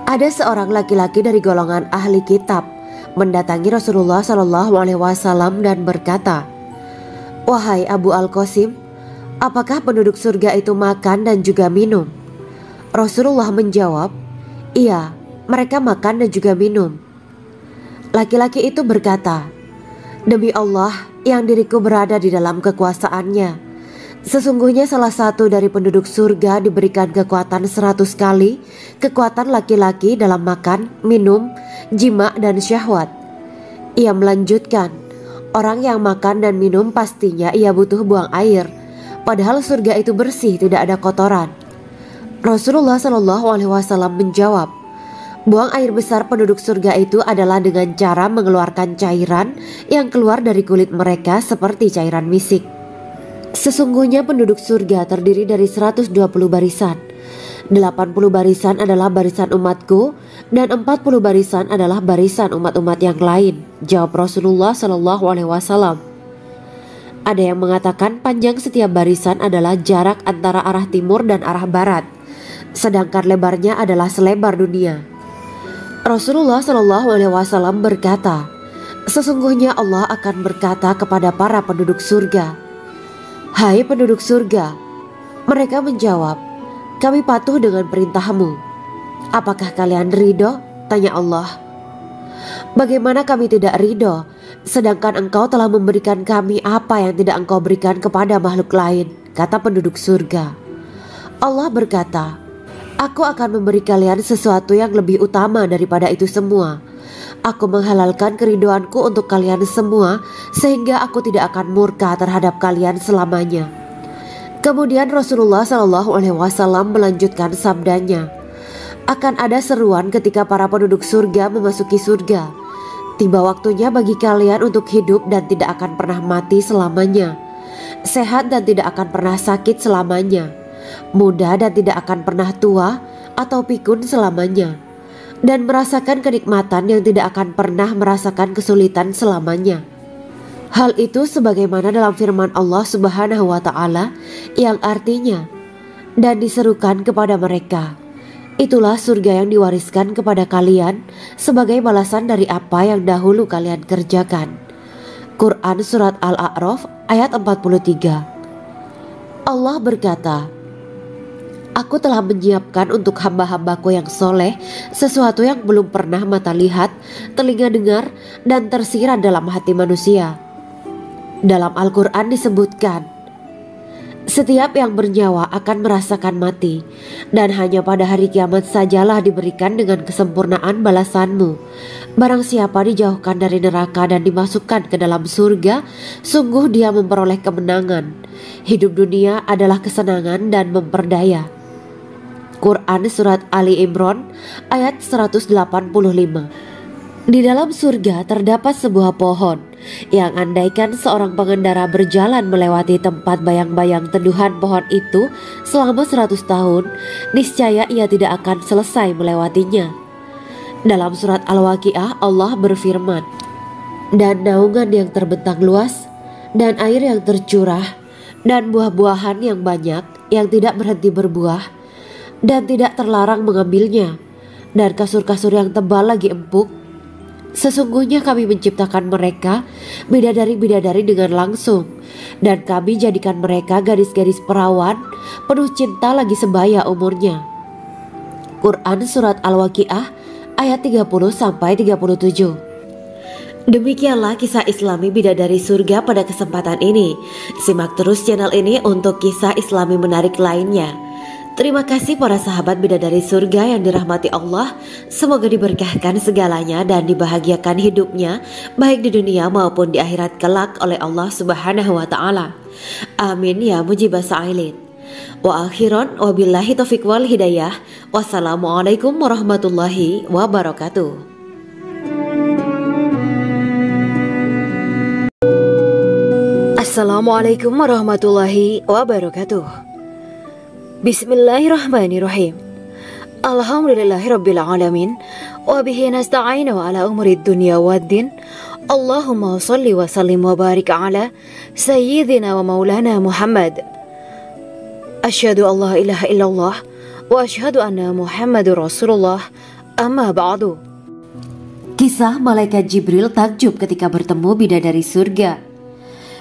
Ada seorang laki-laki dari golongan ahli kitab mendatangi Rasulullah SAW dan berkata, "Wahai Abu Al-Qasim, apakah penduduk surga itu makan dan juga minum?" Rasulullah menjawab, "Iya, mereka makan dan juga minum." Laki-laki itu berkata, "Demi Allah yang diriku berada di dalam kekuasaannya, sesungguhnya salah satu dari penduduk surga diberikan kekuatan 100 kali kekuatan laki-laki dalam makan, minum, jima, dan syahwat." Ia melanjutkan, "Orang yang makan dan minum pastinya ia butuh buang air, padahal surga itu bersih, tidak ada kotoran." Rasulullah SAW menjawab, "Buang air besar penduduk surga itu adalah dengan cara mengeluarkan cairan yang keluar dari kulit mereka seperti cairan misik." Sesungguhnya penduduk surga terdiri dari 120 barisan. 80 barisan adalah barisan umatku dan 40 barisan adalah barisan umat-umat yang lain, jawab Rasulullah SAW. Ada yang mengatakan panjang setiap barisan adalah jarak antara arah timur dan arah barat, sedangkan lebarnya adalah selebar dunia. Rasulullah SAW berkata, "Sesungguhnya Allah akan berkata kepada para penduduk surga, 'Hai penduduk surga,' mereka menjawab, 'Kami patuh dengan perintahmu.' 'Apakah kalian ridho?' tanya Allah. 'Bagaimana kami tidak ridho, sedangkan engkau telah memberikan kami apa yang tidak engkau berikan kepada makhluk lain,' kata penduduk surga. Allah berkata, 'Aku akan memberi kalian sesuatu yang lebih utama daripada itu semua. Aku menghalalkan keridoanku untuk kalian semua sehingga aku tidak akan murka terhadap kalian selamanya.'" Kemudian Rasulullah SAW melanjutkan sabdanya, "Akan ada seruan ketika para penduduk surga memasuki surga. Tiba waktunya bagi kalian untuk hidup dan tidak akan pernah mati selamanya, sehat dan tidak akan pernah sakit selamanya, muda dan tidak akan pernah tua atau pikun selamanya, dan merasakan kenikmatan yang tidak akan pernah merasakan kesulitan selamanya." Hal itu sebagaimana dalam firman Allah Subhanahu wa Ta'ala yang artinya, "Dan diserukan kepada mereka, itulah surga yang diwariskan kepada kalian sebagai balasan dari apa yang dahulu kalian kerjakan." Quran Surat Al-A'raf ayat 43. Allah berkata, "Aku telah menyiapkan untuk hamba-hambaku yang soleh sesuatu yang belum pernah mata lihat, telinga dengar, dan tersirat dalam hati manusia." Dalam Al-Quran disebutkan, "Setiap yang bernyawa akan merasakan mati, dan hanya pada hari kiamat sajalah diberikan dengan kesempurnaan balasanmu. Barang siapa dijauhkan dari neraka dan dimasukkan ke dalam surga, sungguh dia memperoleh kemenangan. Hidup dunia adalah kesenangan dan memperdaya." Quran Surat Ali Imran ayat 185. Di dalam surga terdapat sebuah pohon yang andaikan seorang pengendara berjalan melewati tempat bayang-bayang teduhan pohon itu selama 100 tahun, niscaya ia tidak akan selesai melewatinya. Dalam surat Al-Waqiah Allah berfirman, "Dan naungan yang terbentang luas, dan air yang tercurah, dan buah-buahan yang banyak yang tidak berhenti berbuah, dan tidak terlarang mengambilnya, dan kasur-kasur yang tebal lagi empuk. Sesungguhnya kami menciptakan mereka bidadari-bidadari dengan langsung, dan kami jadikan mereka gadis-gadis perawan penuh cinta lagi sebaya umurnya." Quran Surat Al-Waqiah ayat 30-37. Demikianlah kisah Islami Bidadari Surga pada kesempatan ini. Simak terus channel ini untuk kisah Islami menarik lainnya. Terima kasih para sahabat Bidadari Surga yang dirahmati Allah. Semoga diberkahkan segalanya dan dibahagiakan hidupnya, baik di dunia maupun di akhirat kelak oleh Allah Subhanahu wa Ta'ala. Amin ya mujibah sa'ilin. Wa akhiran wabillahi taufiq wal hidayah. Wassalamualaikum warahmatullahi wabarakatuh. Assalamualaikum warahmatullahi wabarakatuh. Bismillahirrahmanirrahim. Alhamdulillahirabbil alamin wa bihi nasta'inu ala umuri dunya waddin. Allahumma shalli wa sallim wa barik ala sayyidina wa maulana Muhammad. Asyhadu an la ilaha illallah wa asyhadu anna Muhammadur Rasulullah. Amma ba'du. Kisah Malaikat Jibril takjub ketika bertemu bidadari surga.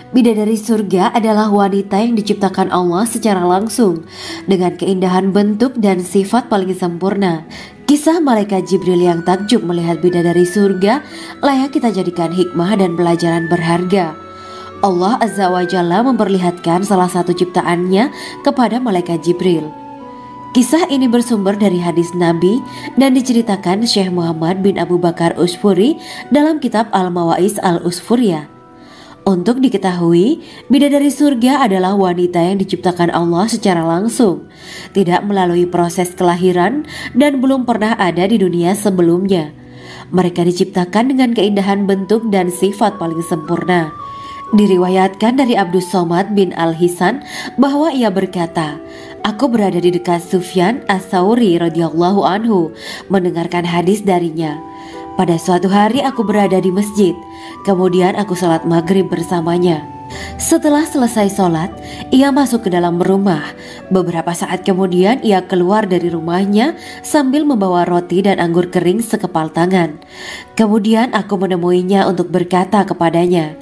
Bidadari surga adalah wanita yang diciptakan Allah secara langsung dengan keindahan bentuk dan sifat paling sempurna. Kisah Malaikat Jibril yang takjub melihat bidadari surga layak kita jadikan hikmah dan pelajaran berharga. Allah Azza wa Jalla memperlihatkan salah satu ciptaannya kepada Malaikat Jibril. Kisah ini bersumber dari hadis Nabi dan diceritakan Syekh Muhammad bin Abu Bakar Usfuri dalam kitab Al-Mawaiz Al-Usfuriyah. Untuk diketahui, bidadari surga adalah wanita yang diciptakan Allah secara langsung, tidak melalui proses kelahiran dan belum pernah ada di dunia sebelumnya. Mereka diciptakan dengan keindahan bentuk dan sifat paling sempurna. Diriwayatkan dari Abdus Somad bin Al-Hisan bahwa ia berkata, "Aku berada di dekat Sufyan As-Sauri radhiyallahu anhu mendengarkan hadis darinya. Pada suatu hari aku berada di masjid, kemudian aku sholat maghrib bersamanya. Setelah selesai sholat, ia masuk ke dalam rumah. Beberapa saat kemudian ia keluar dari rumahnya sambil membawa roti dan anggur kering sekepal tangan. Kemudian aku menemuinya untuk berkata kepadanya,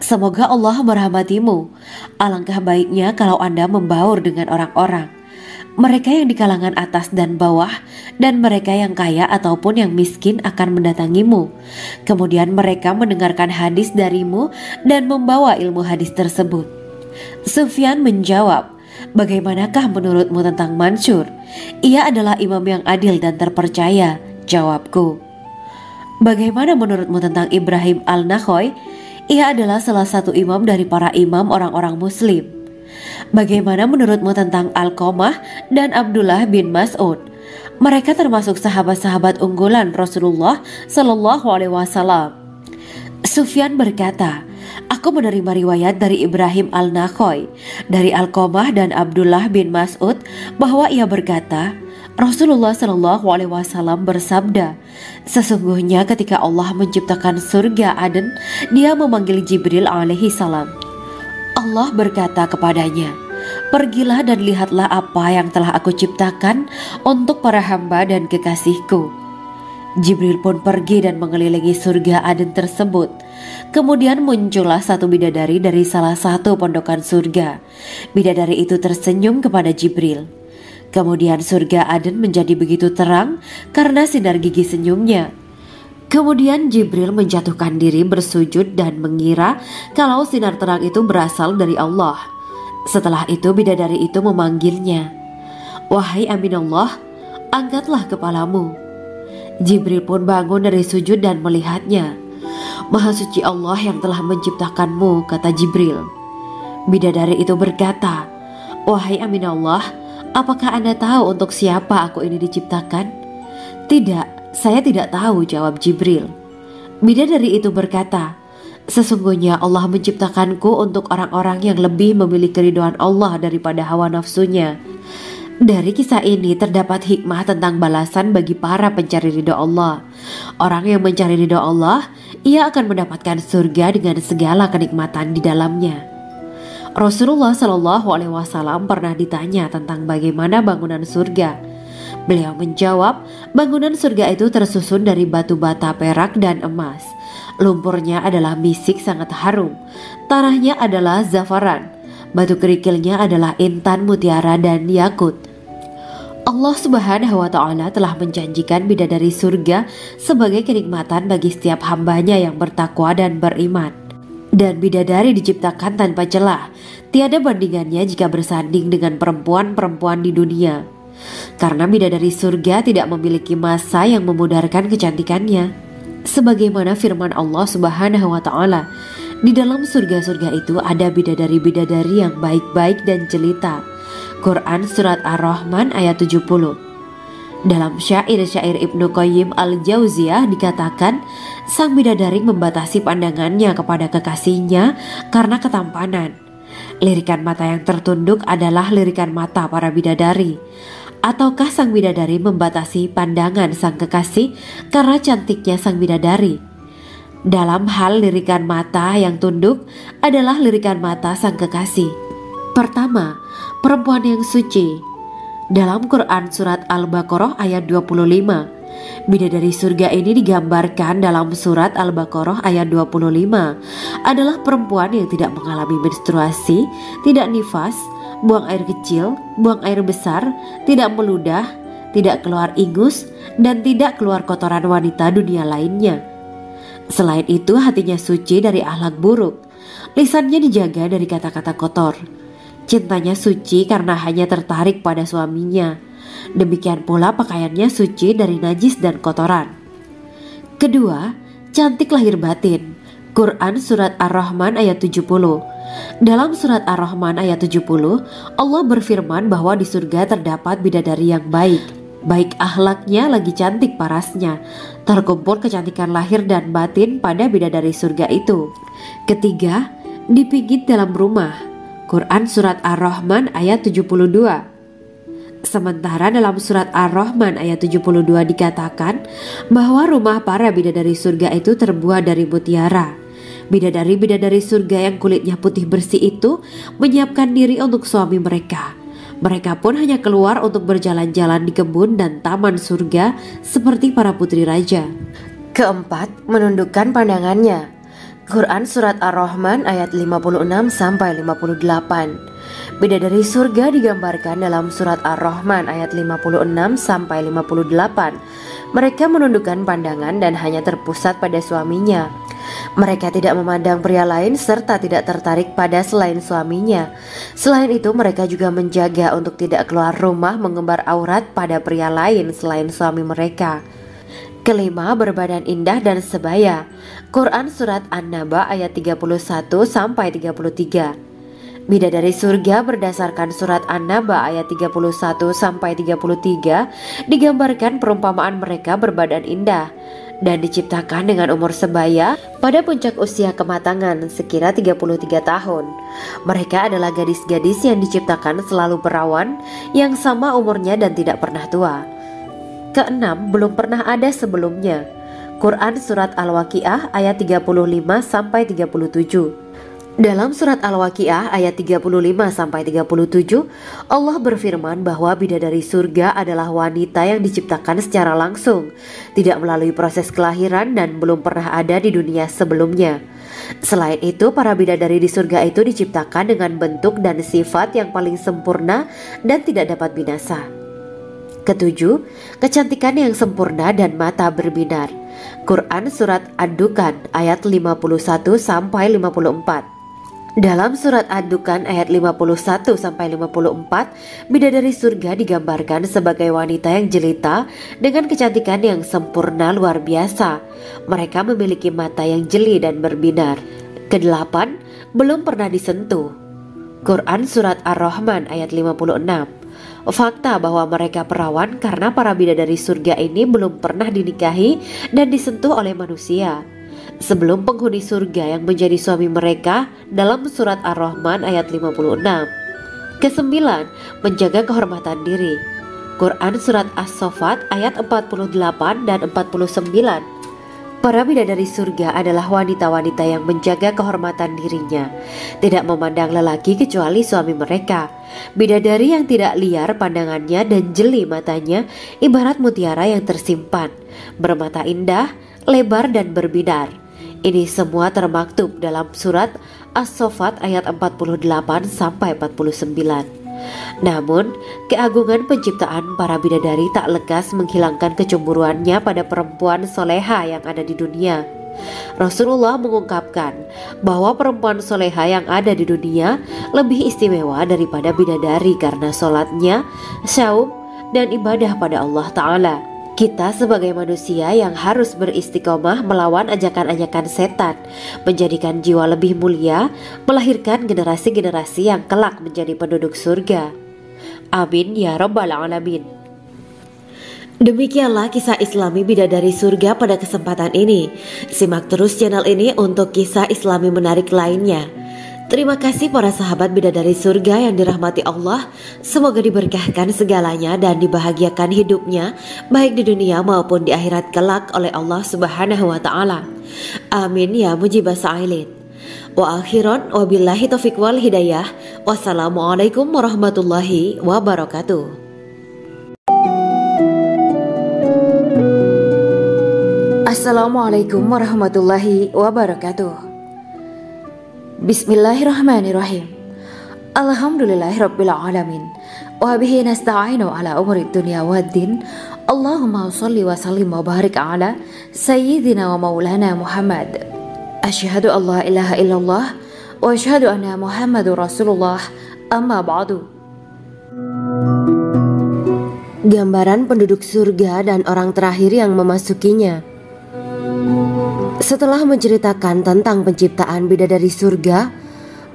'Semoga Allah merahmatimu. Alangkah baiknya kalau Anda membaur dengan orang-orang. Mereka yang di kalangan atas dan bawah, dan mereka yang kaya ataupun yang miskin akan mendatangimu. Kemudian mereka mendengarkan hadis darimu dan membawa ilmu hadis tersebut.' Sufyan menjawab, 'Bagaimanakah menurutmu tentang Mansur? Ia adalah imam yang adil dan terpercaya.' Jawabku. 'Bagaimana menurutmu tentang Ibrahim Al-Nakhoy? Ia adalah salah satu imam dari para imam orang-orang muslim.' Bagaimana menurutmu tentang Alqamah dan Abdullah bin Mas'ud? Mereka termasuk sahabat-sahabat unggulan Rasulullah Sallallahu Alaihi Wasallam.' Sufyan berkata, 'Aku menerima riwayat dari Ibrahim Al-Nakhoy, dari Alqamah dan Abdullah bin Mas'ud bahwa ia berkata, Rasulullah Sallallahu Alaihi Wasallam bersabda, sesungguhnya ketika Allah menciptakan surga Aden, Dia memanggil Jibril alaihi salam. Allah berkata kepadanya, pergilah dan lihatlah apa yang telah aku ciptakan untuk para hamba dan kekasihku. Jibril pun pergi dan mengelilingi surga Aden tersebut. Kemudian muncullah satu bidadari dari salah satu pondokan surga. Bidadari itu tersenyum kepada Jibril. Kemudian surga Aden menjadi begitu terang karena sinar gigi senyumnya. Kemudian Jibril menjatuhkan diri bersujud dan mengira kalau sinar terang itu berasal dari Allah. Setelah itu bidadari itu memanggilnya, wahai Aminullah, angkatlah kepalamu. Jibril pun bangun dari sujud dan melihatnya. Maha suci Allah yang telah menciptakanmu, kata Jibril. Bidadari itu berkata, wahai Aminullah, apakah Anda tahu untuk siapa aku ini diciptakan? Tidak. Saya tidak tahu, jawab Jibril. Bidadari itu berkata, sesungguhnya Allah menciptakanku untuk orang-orang yang lebih memilih keridhaan Allah daripada hawa nafsunya. Dari kisah ini terdapat hikmah tentang balasan bagi para pencari ridha Allah. Orang yang mencari ridha Allah, ia akan mendapatkan surga dengan segala kenikmatan di dalamnya. Rasulullah Shallallahu Alaihi Wasallam pernah ditanya tentang bagaimana bangunan surga. Beliau menjawab, bangunan surga itu tersusun dari batu bata, perak, dan emas. Lumpurnya adalah misik sangat harum. Tanahnya adalah zafaran. Batu kerikilnya adalah intan, mutiara, dan yakut. Allah Subhanahu wa Ta'ala telah menjanjikan bidadari surga sebagai kenikmatan bagi setiap hambanya yang bertakwa dan beriman. Dan bidadari diciptakan tanpa celah, tiada bandingannya jika bersanding dengan perempuan-perempuan di dunia. Karena bidadari surga tidak memiliki masa yang memudarkan kecantikannya. Sebagaimana firman Allah Subhanahu wa Ta'ala, di dalam surga-surga itu ada bidadari-bidadari yang baik-baik dan jelita. Quran Surat Ar-Rahman ayat 70. Dalam syair-syair Ibnu Qayyim Al-Jauziyah dikatakan, sang bidadari membatasi pandangannya kepada kekasihnya karena ketampanan. Lirikan mata yang tertunduk adalah lirikan mata para bidadari. Ataukah sang bidadari membatasi pandangan sang kekasih karena cantiknya sang bidadari? Dalam hal lirikan mata yang tunduk adalah lirikan mata sang kekasih. Pertama, perempuan yang suci. Dalam Quran Surat Al-Baqarah ayat 25, bidadari surga ini digambarkan dalam Surat Al-Baqarah ayat 25 adalah perempuan yang tidak mengalami menstruasi, tidak nifas, buang air kecil, buang air besar, tidak meludah, tidak keluar ingus, dan tidak keluar kotoran wanita dunia lainnya. Selain itu, hatinya suci dari akhlak buruk, lisannya dijaga dari kata-kata kotor. Cintanya suci karena hanya tertarik pada suaminya. Demikian pula pakaiannya suci dari najis dan kotoran. Kedua, cantik lahir batin. Quran Surat Ar-Rahman ayat 70. Dalam Surat Ar-Rahman ayat 70, Allah berfirman bahwa di surga terdapat bidadari yang baik. Baik akhlaknya lagi cantik parasnya. Terkumpul kecantikan lahir dan batin pada bidadari surga itu. Ketiga, dipijit dalam rumah. Quran Surat Ar-Rahman ayat 72. Sementara dalam Surat Ar-Rahman ayat 72 dikatakan bahwa rumah para bidadari surga itu terbuat dari mutiara. Bidadari-bidadari surga yang kulitnya putih bersih itu menyiapkan diri untuk suami mereka. Mereka pun hanya keluar untuk berjalan-jalan di kebun dan taman surga seperti para putri raja. Keempat, menundukkan pandangannya. Quran Surat Ar-Rahman ayat 56-58. Bidadari surga digambarkan dalam Surat Ar-Rahman ayat 56-58. Mereka menundukkan pandangan dan hanya terpusat pada suaminya. Mereka tidak memandang pria lain serta tidak tertarik pada selain suaminya. Selain itu, mereka juga menjaga untuk tidak keluar rumah mengembar aurat pada pria lain selain suami mereka. Kelima, berbadan indah dan sebaya. Quran Surat An-Naba ayat 31-33. Bidadari surga berdasarkan Surat An-Naba ayat 31-33 digambarkan perumpamaan mereka berbadan indah dan diciptakan dengan umur sebaya pada puncak usia kematangan sekira 33 tahun. Mereka adalah gadis-gadis yang diciptakan selalu perawan, yang sama umurnya dan tidak pernah tua. Keenam, belum pernah ada sebelumnya. Quran Surat Al-Waqiah ayat 35-37. Dalam Surat Al-Waqiah ayat 35-37, Allah berfirman bahwa bidadari surga adalah wanita yang diciptakan secara langsung, tidak melalui proses kelahiran dan belum pernah ada di dunia sebelumnya. Selain itu, para bidadari di surga itu diciptakan dengan bentuk dan sifat yang paling sempurna dan tidak dapat binasa. Ketujuh, kecantikan yang sempurna dan mata berbinar. Quran Surat Ad-Dukan ayat 51-54. Dalam Surat Ad-Dukan ayat 51-54, bidadari surga digambarkan sebagai wanita yang jelita dengan kecantikan yang sempurna luar biasa. Mereka memiliki mata yang jeli dan berbinar. Kedelapan, belum pernah disentuh. Quran Surat Ar-Rahman ayat 56. Fakta bahwa mereka perawan karena para bidadari surga ini belum pernah dinikahi dan disentuh oleh manusia sebelum penghuni surga yang menjadi suami mereka dalam Surat Ar-Rahman ayat 56. Kesembilan, menjaga kehormatan diri. Quran Surat As-Saffat ayat 48 dan 49. Para bidadari surga adalah wanita-wanita yang menjaga kehormatan dirinya, tidak memandang lelaki kecuali suami mereka. Bidadari yang tidak liar pandangannya dan jeli matanya ibarat mutiara yang tersimpan, bermata indah, lebar dan berbinar. Ini semua termaktub dalam Surat As-Saffat ayat 48-49. Namun, keagungan penciptaan para bidadari tak lekas menghilangkan kecemburuannya pada perempuan soleha yang ada di dunia. Rasulullah mengungkapkan bahwa perempuan soleha yang ada di dunia lebih istimewa daripada bidadari karena sholatnya, syaum, dan ibadah pada Allah Ta'ala. Kita sebagai manusia yang harus beristiqomah melawan ajakan-ajakan setan, menjadikan jiwa lebih mulia, melahirkan generasi-generasi yang kelak menjadi penduduk surga. Amin ya Rabbal Alamin. Demikianlah kisah Islami bidadari surga pada kesempatan ini. Simak terus channel ini untuk kisah Islami menarik lainnya. Terima kasih para sahabat bidadari surga yang dirahmati Allah. Semoga diberkahkan segalanya dan dibahagiakan hidupnya, baik di dunia maupun di akhirat kelak oleh Allah Subhanahu wa Ta'ala. Amin ya mujibah sa'ilin. Wa akhiran wabillahi taufiq wal hidayah. Wassalamualaikum warahmatullahi wabarakatuh. Assalamualaikum warahmatullahi wabarakatuh. Bismillahirrahmanirrahim. Alhamdulillahirabbil alamin. Wa bihi nasta'inu ala umuri dunya waddin. Allahumma shalli wa sallim wa barik ala sayyidina wa maulana Muhammad. Asyhadu an la ilaha illallah wa asyhadu anna Muhammadur Rasulullah. Amma ba'du. Gambaran penduduk surga dan orang terakhir yang memasukinya. Setelah menceritakan tentang penciptaan bidadari surga,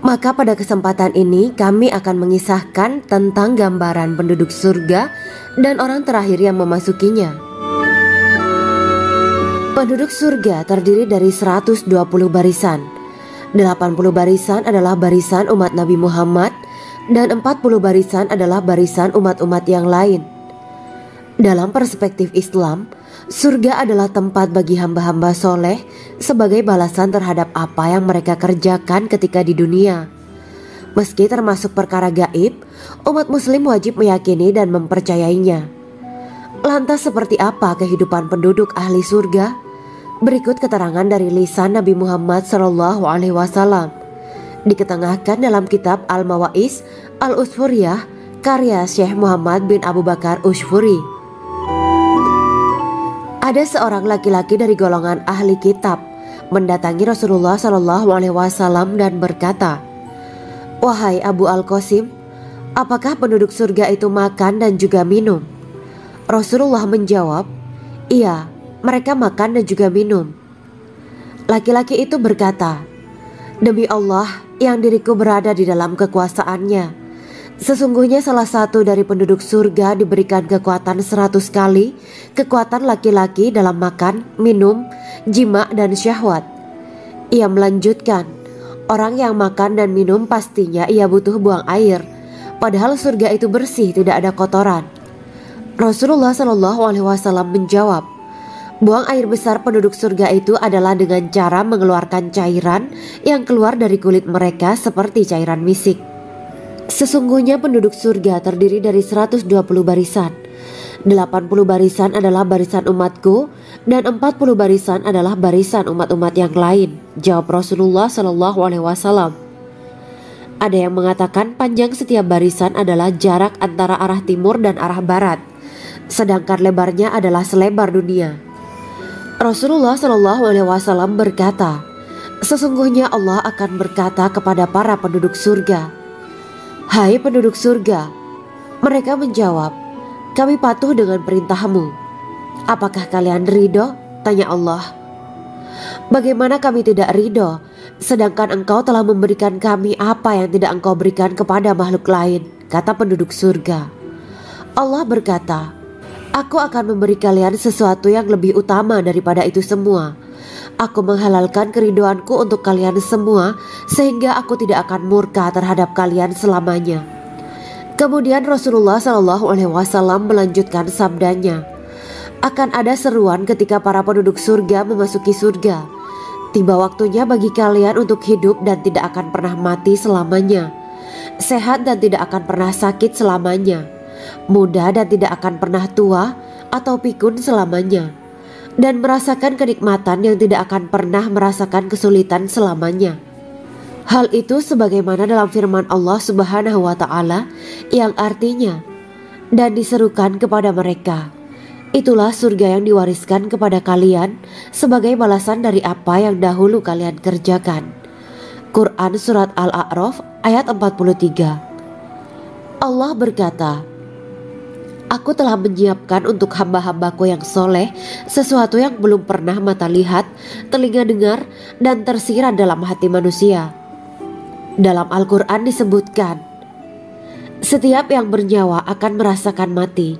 maka pada kesempatan ini kami akan mengisahkan tentang gambaran penduduk surga dan orang terakhir yang memasukinya. Penduduk surga terdiri dari 120 barisan. 80 barisan adalah barisan umat Nabi Muhammad dan 40 barisan adalah barisan umat-umat yang lain. Dalam perspektif Islam, surga adalah tempat bagi hamba-hamba soleh sebagai balasan terhadap apa yang mereka kerjakan ketika di dunia. Meski termasuk perkara gaib, umat muslim wajib meyakini dan mempercayainya. Lantas seperti apa kehidupan penduduk ahli surga? Berikut keterangan dari lisan Nabi Muhammad SAW, diketengahkan dalam kitab Al-Mawaiz Al-Usfuriyah karya Syekh Muhammad bin Abu Bakar Ushfuri. Ada seorang laki-laki dari golongan ahli kitab mendatangi Rasulullah SAW dan berkata, "Wahai Abu Al-Qasim, apakah penduduk surga itu makan dan juga minum?" Rasulullah menjawab, "Iya, mereka makan dan juga minum." Laki-laki itu berkata, "Demi Allah yang diriku berada di dalam kekuasaannya, sesungguhnya salah satu dari penduduk surga diberikan kekuatan 100 kali kekuatan laki-laki dalam makan, minum, jima, dan syahwat." Ia melanjutkan, "Orang yang makan dan minum pastinya ia butuh buang air, padahal surga itu bersih, tidak ada kotoran." Rasulullah SAW menjawab, "Buang air besar penduduk surga itu adalah dengan cara mengeluarkan cairan yang keluar dari kulit mereka seperti cairan misik. Sesungguhnya penduduk surga terdiri dari 120 barisan. 80 barisan adalah barisan umatku dan 40 barisan adalah barisan umat-umat yang lain," jawab Rasulullah SAW. Ada yang mengatakan panjang setiap barisan adalah jarak antara arah timur dan arah barat, sedangkan lebarnya adalah selebar dunia. Rasulullah SAW berkata, "Sesungguhnya Allah akan berkata kepada para penduduk surga, 'Hai penduduk surga,' mereka menjawab, 'Kami patuh dengan perintahmu.' 'Apakah kalian ridho?' tanya Allah. 'Bagaimana kami tidak ridho, sedangkan engkau telah memberikan kami apa yang tidak engkau berikan kepada makhluk lain,' kata penduduk surga. Allah berkata, 'Aku akan memberi kalian sesuatu yang lebih utama daripada itu semua. Aku menghalalkan keridoanku untuk kalian semua, sehingga aku tidak akan murka terhadap kalian selamanya.'" Kemudian Rasulullah SAW melanjutkan sabdanya, "Akan ada seruan ketika para penduduk surga memasuki surga. Tiba waktunya bagi kalian untuk hidup dan tidak akan pernah mati selamanya, sehat dan tidak akan pernah sakit selamanya, muda dan tidak akan pernah tua atau pikun selamanya, dan merasakan kenikmatan yang tidak akan pernah merasakan kesulitan selamanya." Hal itu sebagaimana dalam firman Allah Subhanahu wa Ta'ala yang artinya, dan diserukan kepada mereka, itulah surga yang diwariskan kepada kalian sebagai balasan dari apa yang dahulu kalian kerjakan. Quran Surat Al-A'raf ayat 43. Allah berkata, Aku telah menyiapkan untuk hamba-hambaku yang soleh sesuatu yang belum pernah mata lihat, telinga dengar, dan tersirat dalam hati manusia. Dalam Al-Quran disebutkan, setiap yang bernyawa akan merasakan mati,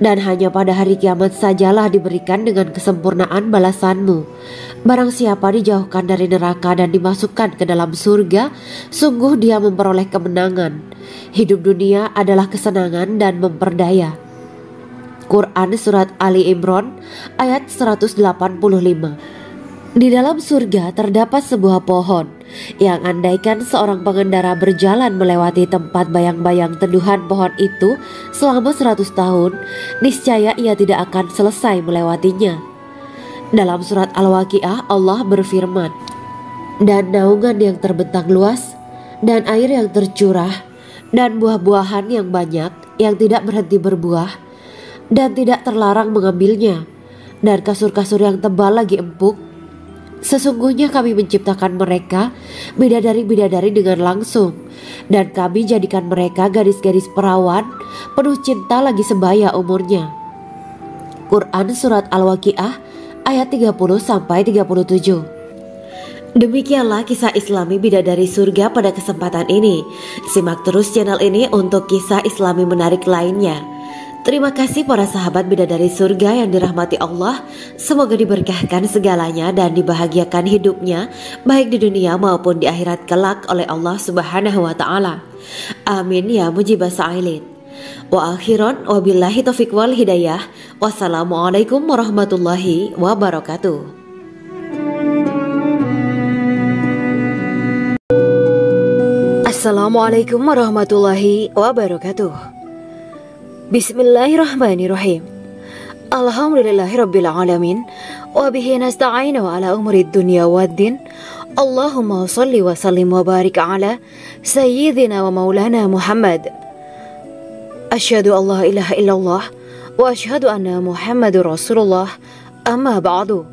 dan hanya pada hari kiamat sajalah diberikan dengan kesempurnaan balasanmu. Barang siapa dijauhkan dari neraka dan dimasukkan ke dalam surga, sungguh dia memperoleh kemenangan. Hidup dunia adalah kesenangan dan memperdaya. Quran Surat Ali Imran ayat 185. Di dalam surga terdapat sebuah pohon yang andaikan seorang pengendara berjalan melewati tempat bayang-bayang teduhan pohon itu selama 100 tahun, niscaya ia tidak akan selesai melewatinya. Dalam surat Al-Waqiah Allah berfirman, dan naungan yang terbentang luas, dan air yang tercurah, dan buah-buahan yang banyak yang tidak berhenti berbuah, dan tidak terlarang mengambilnya, dan kasur-kasur yang tebal lagi empuk. Sesungguhnya kami menciptakan mereka bidadari-bidadari dengan langsung, dan kami jadikan mereka gadis-gadis perawan penuh cinta lagi sebaya umurnya. Quran Surat Al-Waqiah ayat 30-37. Demikianlah kisah Islami bidadari surga pada kesempatan ini. Simak terus channel ini untuk kisah Islami menarik lainnya. Terima kasih para sahabat bidadari surga yang dirahmati Allah. Semoga diberkahkan segalanya dan dibahagiakan hidupnya, baik di dunia maupun di akhirat kelak oleh Allah Subhanahu wa Ta'ala. Amin ya mujibah sa'ilin. Wa akhiran wabillahi taufiq wal hidayah. Wassalamualaikum warahmatullahi wabarakatuh. Assalamualaikum warahmatullahi wabarakatuh. Bismillahirrahmanirrahim. Alhamdulillahirabbil alamin wa bihi nasta'inu ala umuri dunya waddin. Allahumma shalli wa sallim wa barik ala sayyidina wa maulana Muhammad. Asyhadu an la ilaha illallah wa asyhadu anna Muhammadur Rasulullah. Amma ba'du.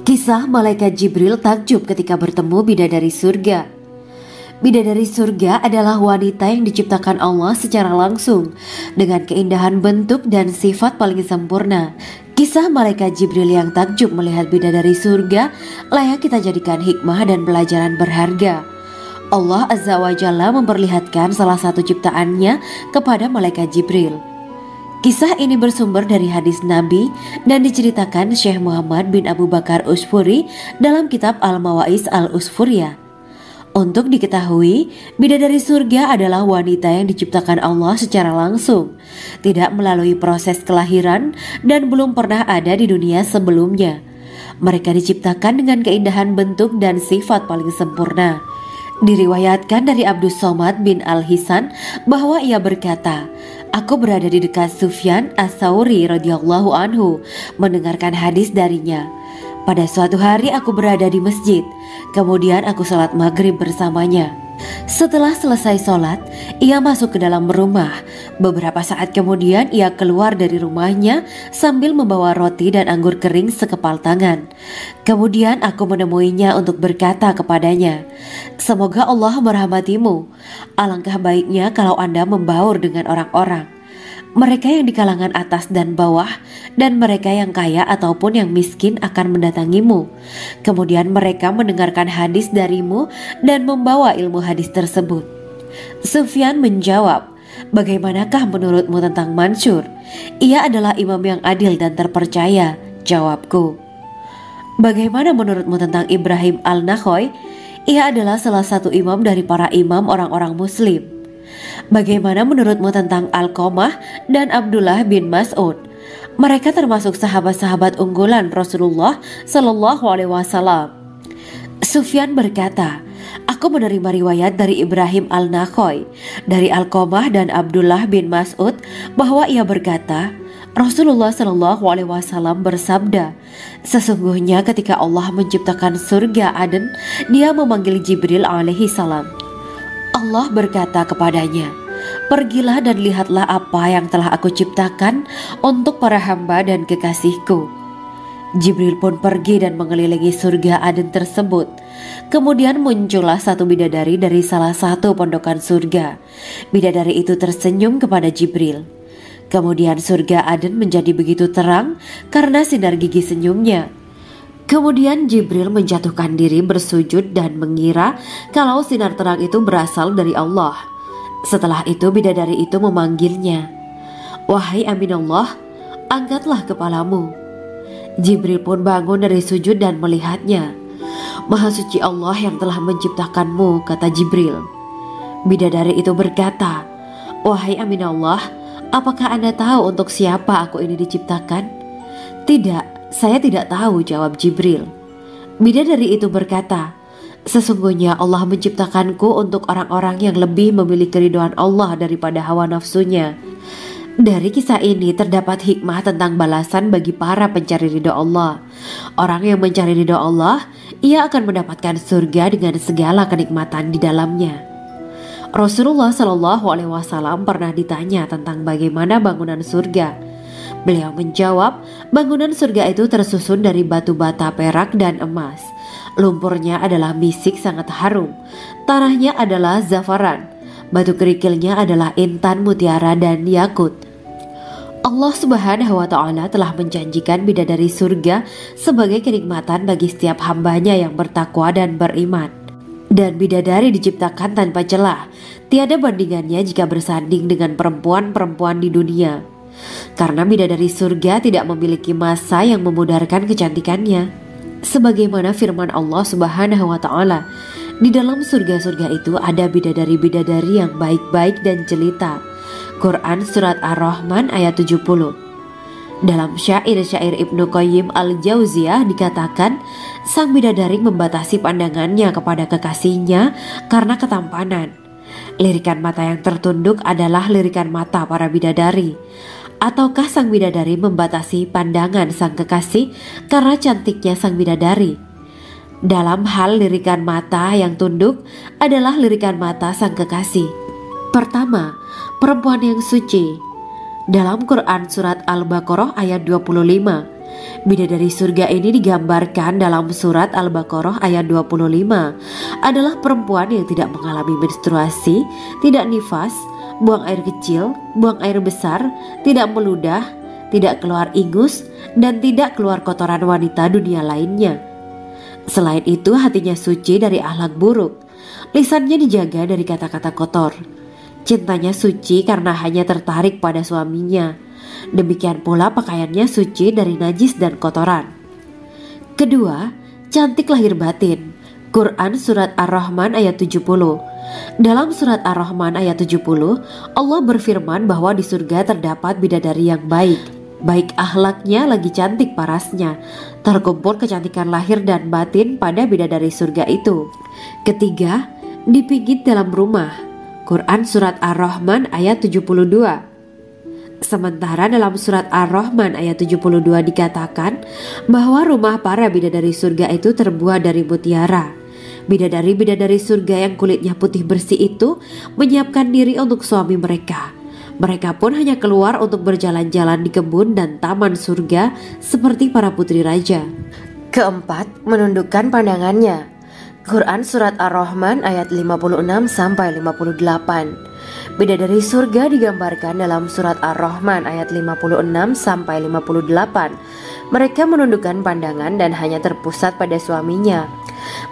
Kisah malaikat Jibril takjub ketika bertemu bidadari surga. Bidadari surga adalah wanita yang diciptakan Allah secara langsung dengan keindahan bentuk dan sifat paling sempurna. Kisah malaikat Jibril yang takjub melihat bidadari surga layak kita jadikan hikmah dan pelajaran berharga. Allah Azza wa Jalla memperlihatkan salah satu ciptaannya kepada malaikat Jibril. Kisah ini bersumber dari hadis Nabi dan diceritakan Syekh Muhammad bin Abu Bakar Usfuri dalam kitab Al-Mawaiz Al-Usfuriyah. Untuk diketahui, bidadari surga adalah wanita yang diciptakan Allah secara langsung, tidak melalui proses kelahiran dan belum pernah ada di dunia sebelumnya. Mereka diciptakan dengan keindahan bentuk dan sifat paling sempurna. Diriwayatkan dari Abdus Somad bin Al-Hisan bahwa ia berkata, Aku berada di dekat Sufyan As-Sauri radhiyallahu anhu mendengarkan hadis darinya. Pada suatu hari aku berada di masjid, kemudian aku sholat maghrib bersamanya. Setelah selesai sholat, ia masuk ke dalam rumah. Beberapa saat kemudian ia keluar dari rumahnya sambil membawa roti dan anggur kering sekepal tangan. Kemudian aku menemuinya untuk berkata kepadanya, Semoga Allah merahmatimu. Alangkah baiknya kalau Anda membaur dengan orang-orang. Mereka yang di kalangan atas dan bawah, dan mereka yang kaya ataupun yang miskin akan mendatangimu. Kemudian mereka mendengarkan hadis darimu dan membawa ilmu hadis tersebut. Sufyan menjawab, Bagaimanakah menurutmu tentang Mansur? Ia adalah imam yang adil dan terpercaya. Jawabku. Bagaimana menurutmu tentang Ibrahim Al-Nakhoy? Ia adalah salah satu imam dari para imam orang-orang muslim. Bagaimana menurutmu tentang Alqamah dan Abdullah bin Mas'ud? Mereka termasuk sahabat-sahabat unggulan Rasulullah Sallallahu Alaihi Wasallam. Sufyan berkata, Aku menerima riwayat dari Ibrahim Al-Nakhoy, dari Alqamah dan Abdullah bin Mas'ud bahwa ia berkata, Rasulullah Shallallahu Alaihi Wasallam bersabda, sesungguhnya ketika Allah menciptakan surga Aden, Dia memanggil Jibril alaihi salam. Allah berkata kepadanya, pergilah dan lihatlah apa yang telah aku ciptakan untuk para hamba dan kekasihku. Jibril pun pergi dan mengelilingi surga Aden tersebut. Kemudian muncullah satu bidadari dari salah satu pondokan surga. Bidadari itu tersenyum kepada Jibril. Kemudian surga Aden menjadi begitu terang karena sinar gigi senyumnya. Kemudian Jibril menjatuhkan diri bersujud dan mengira kalau sinar terang itu berasal dari Allah. Setelah itu bidadari itu memanggilnya, wahai Aminullah, angkatlah kepalamu. Jibril pun bangun dari sujud dan melihatnya. Maha suci Allah yang telah menciptakanmu, kata Jibril. Bidadari itu berkata, wahai Aminullah, apakah Anda tahu untuk siapa aku ini diciptakan? Tidak, saya tidak tahu, jawab Jibril. Bidadari itu berkata, sesungguhnya Allah menciptakanku untuk orang-orang yang lebih memilih keridhaan Allah daripada hawa nafsunya. Dari kisah ini terdapat hikmah tentang balasan bagi para pencari ridho Allah. Orang yang mencari ridho Allah, ia akan mendapatkan surga dengan segala kenikmatan di dalamnya. Rasulullah Shallallahu Alaihi Wasallam pernah ditanya tentang bagaimana bangunan surga. Beliau menjawab, bangunan surga itu tersusun dari batu bata, perak, dan emas. Lumpurnya adalah misik sangat harum, tanahnya adalah zafaran, batu kerikilnya adalah intan, mutiara, dan yakut. Allah Subhanahu wa Ta'ala telah menjanjikan bidadari surga sebagai kenikmatan bagi setiap hambanya yang bertakwa dan beriman. Dan bidadari diciptakan tanpa celah, tiada bandingannya jika bersanding dengan perempuan-perempuan di dunia. Karena bidadari surga tidak memiliki masa yang memudarkan kecantikannya. Sebagaimana firman Allah Subhanahu wa Ta'ala, di dalam surga-surga itu ada bidadari-bidadari yang baik-baik dan jelita. Quran Surat Ar-Rahman ayat 70. Dalam syair-syair Ibnu Qayyim Al-Jauziyah dikatakan, sang bidadari membatasi pandangannya kepada kekasihnya karena ketampanan. Lirikan mata yang tertunduk adalah lirikan mata para bidadari. Ataukah sang bidadari membatasi pandangan sang kekasih karena cantiknya sang bidadari? Dalam hal lirikan mata yang tunduk adalah lirikan mata sang kekasih. Pertama, perempuan yang suci. Dalam Quran Surat Al-Baqarah ayat 25, bidadari surga ini digambarkan dalam Surat Al-Baqarah ayat 25 adalah perempuan yang tidak mengalami menstruasi, tidak nifas, buang air kecil, buang air besar, tidak meludah, tidak keluar ingus, dan tidak keluar kotoran wanita dunia lainnya. Selain itu, hatinya suci dari akhlak buruk, lisannya dijaga dari kata-kata kotor. Cintanya suci karena hanya tertarik pada suaminya. Demikian pula pakaiannya suci dari najis dan kotoran. Kedua, cantik lahir batin. Quran Surat Ar-Rahman ayat 70. Dalam Surat Ar-Rahman ayat 70, Allah berfirman bahwa di surga terdapat bidadari yang baik. Baik akhlaknya lagi cantik parasnya. Terkumpul kecantikan lahir dan batin pada bidadari surga itu. Ketiga, dipijit dalam rumah. Quran Surat Ar-Rahman ayat 72. Sementara dalam Surat Ar-Rahman ayat 72 dikatakan bahwa rumah para bidadari surga itu terbuat dari mutiara. Bidadari-bidadari surga yang kulitnya putih bersih itu menyiapkan diri untuk suami mereka. Mereka pun hanya keluar untuk berjalan-jalan di kebun dan taman surga seperti para putri raja. Keempat, menundukkan pandangannya. Quran Surat Ar-Rahman ayat 56-58. Bidadari surga digambarkan dalam Surat Ar-Rahman ayat 56-58. Mereka menundukkan pandangan dan hanya terpusat pada suaminya.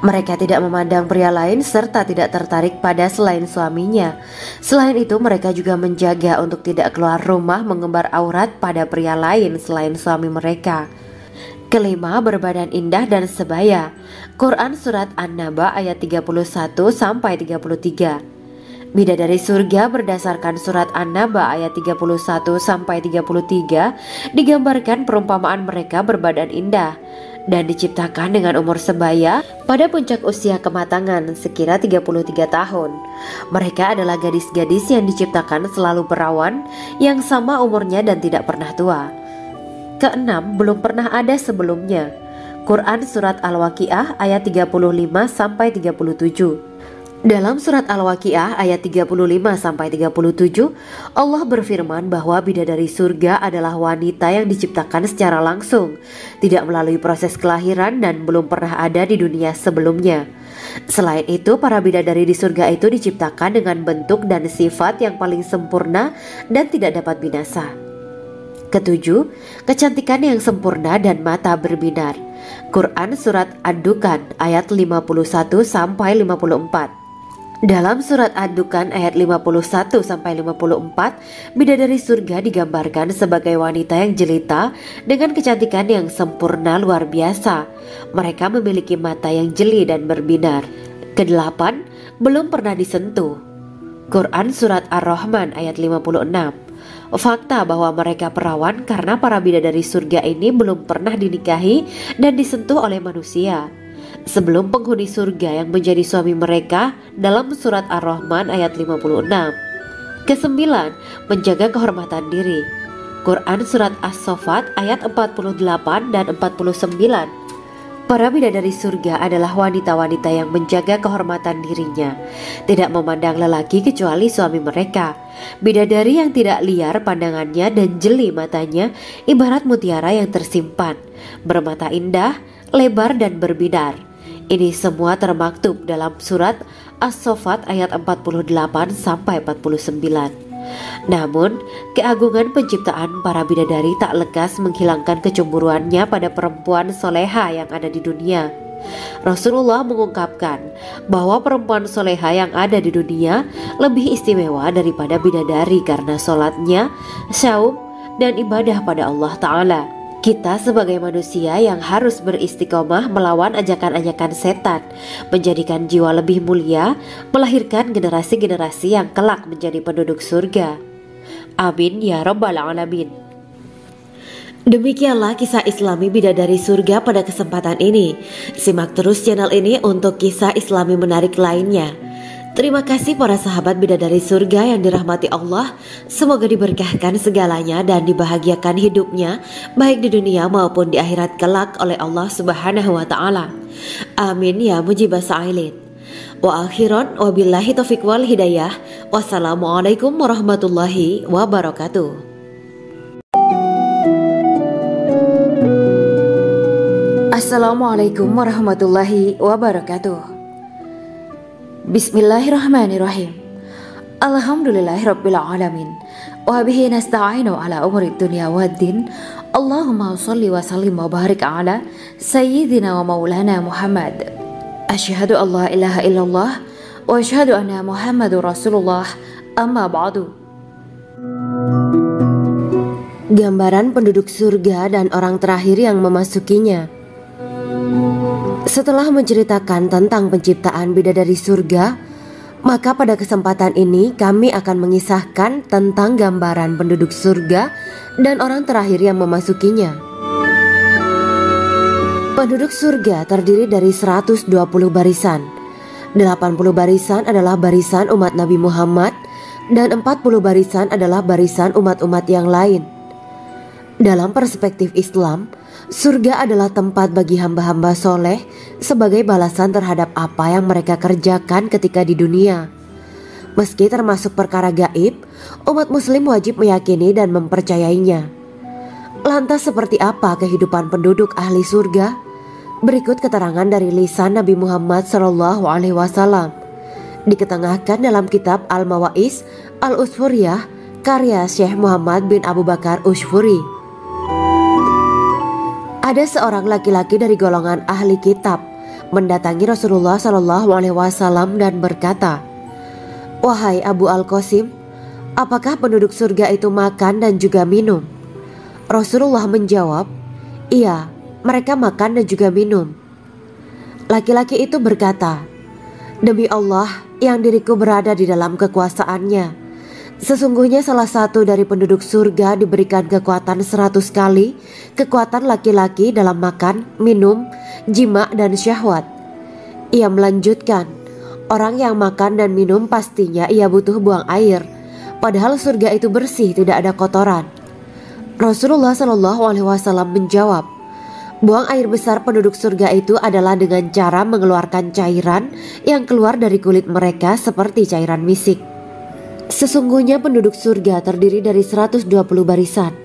Mereka tidak memandang pria lain serta tidak tertarik pada selain suaminya. Selain itu, mereka juga menjaga untuk tidak keluar rumah mengembar aurat pada pria lain selain suami mereka. Kelima, berbadan indah dan sebaya. Quran Surat An-Naba ayat 31-33. Bidadari surga berdasarkan Surat An-Naba ayat 31-33 digambarkan perumpamaan mereka berbadan indah. dan diciptakan dengan umur sebaya pada puncak usia kematangan sekira 33 tahun. Mereka adalah gadis-gadis yang diciptakan selalu perawan, yang sama umurnya dan tidak pernah tua. Keenam, belum pernah ada sebelumnya. Quran Surat Al-Waqiah ayat 35-37. Dalam surat Al-Waqiah ayat 35-37, Allah berfirman bahwa bidadari surga adalah wanita yang diciptakan secara langsung, tidak melalui proses kelahiran dan belum pernah ada di dunia sebelumnya. Selain itu, para bidadari di surga itu diciptakan dengan bentuk dan sifat yang paling sempurna dan tidak dapat binasa. Ketujuh, kecantikan yang sempurna dan mata berbinar. Quran Surat Ad-Dukhan ayat 51-54. Dalam surat Ad-Dukhan ayat 51-54, bidadari surga digambarkan sebagai wanita yang jelita dengan kecantikan yang sempurna luar biasa. Mereka memiliki mata yang jeli dan berbinar. Kedelapan, belum pernah disentuh. Quran Surat Ar-Rahman ayat 56. Fakta bahwa mereka perawan karena para bidadari surga ini belum pernah dinikahi dan disentuh oleh manusia sebelum penghuni surga yang menjadi suami mereka dalam surat Ar-Rahman ayat 56. Kesembilan, menjaga kehormatan diri. Quran Surat As-Saffat ayat 48 dan 49. Para bidadari surga adalah wanita-wanita yang menjaga kehormatan dirinya, tidak memandang lelaki kecuali suami mereka. Bidadari yang tidak liar pandangannya dan jeli matanya ibarat mutiara yang tersimpan, bermata indah, lebar dan berbinar. Ini semua termaktub dalam surat As-Saffat ayat 48-49. Namun, keagungan penciptaan para bidadari tak lekas menghilangkan kecemburuannya pada perempuan soleha yang ada di dunia. Rasulullah mengungkapkan bahwa perempuan soleha yang ada di dunia lebih istimewa daripada bidadari karena sholatnya, syaum, dan ibadah pada Allah Ta'ala. Kita sebagai manusia yang harus beristiqomah melawan ajakan-ajakan setan, menjadikan jiwa lebih mulia, melahirkan generasi-generasi yang kelak menjadi penduduk surga. Amin ya Rabbal Alamin. Demikianlah kisah Islami bidadari surga pada kesempatan ini. Simak terus channel ini untuk kisah Islami menarik lainnya. Terima kasih para sahabat bidadari surga yang dirahmati Allah. Semoga diberkahkan segalanya dan dibahagiakan hidupnya, baik di dunia maupun di akhirat kelak oleh Allah Subhanahu wa Ta'ala. Amin ya mujibah sa'ilin. Wa akhiran wabillahi taufiq wal hidayah. Wassalamualaikum warahmatullahi wabarakatuh. Assalamualaikum warahmatullahi wabarakatuh. Bismillahirrahmanirrahim. Alhamdulillahirabbil alamin. Wa bihi nasta'inu ala umuri dunya waddin. Allahumma shalli wa sallim wa barik ala sayyidina wa maulana Muhammad. Asyhadu an la ilaha illallah wa asyhadu anna Muhammadur Rasulullah. Amma ba'du. Gambaran penduduk surga dan orang terakhir yang memasukinya. Setelah menceritakan tentang penciptaan bidadari surga, maka pada kesempatan ini kami akan mengisahkan tentang gambaran penduduk surga dan orang terakhir yang memasukinya. Penduduk surga terdiri dari 120 barisan. 80 barisan adalah barisan umat Nabi Muhammad dan 40 barisan adalah barisan umat-umat yang lain. Dalam perspektif Islam, surga adalah tempat bagi hamba-hamba soleh sebagai balasan terhadap apa yang mereka kerjakan ketika di dunia. Meski termasuk perkara gaib, umat muslim wajib meyakini dan mempercayainya. Lantas seperti apa kehidupan penduduk ahli surga? Berikut keterangan dari lisan Nabi Muhammad SAW, diketengahkan dalam kitab Al-Mawaiz Al-Usfuriyah karya Syekh Muhammad bin Abu Bakar Ushfuri. Ada seorang laki-laki dari golongan ahli kitab mendatangi Rasulullah SAW dan berkata, "Wahai Abu Al-Qasim, apakah penduduk surga itu makan dan juga minum?" Rasulullah menjawab, "Iya, mereka makan dan juga minum." Laki-laki itu berkata, "Demi Allah yang diriku berada di dalam kekuasaannya, Sesungguhnya salah satu dari penduduk surga diberikan kekuatan 100 kali kekuatan laki-laki dalam makan, minum, jima, dan syahwat. Ia melanjutkan, orang yang makan dan minum pastinya ia butuh buang air, padahal surga itu bersih, tidak ada kotoran. Rasulullah SAW menjawab, buang air besar penduduk surga itu adalah dengan cara mengeluarkan cairan yang keluar dari kulit mereka seperti cairan misik. Sesungguhnya penduduk surga terdiri dari 120 barisan.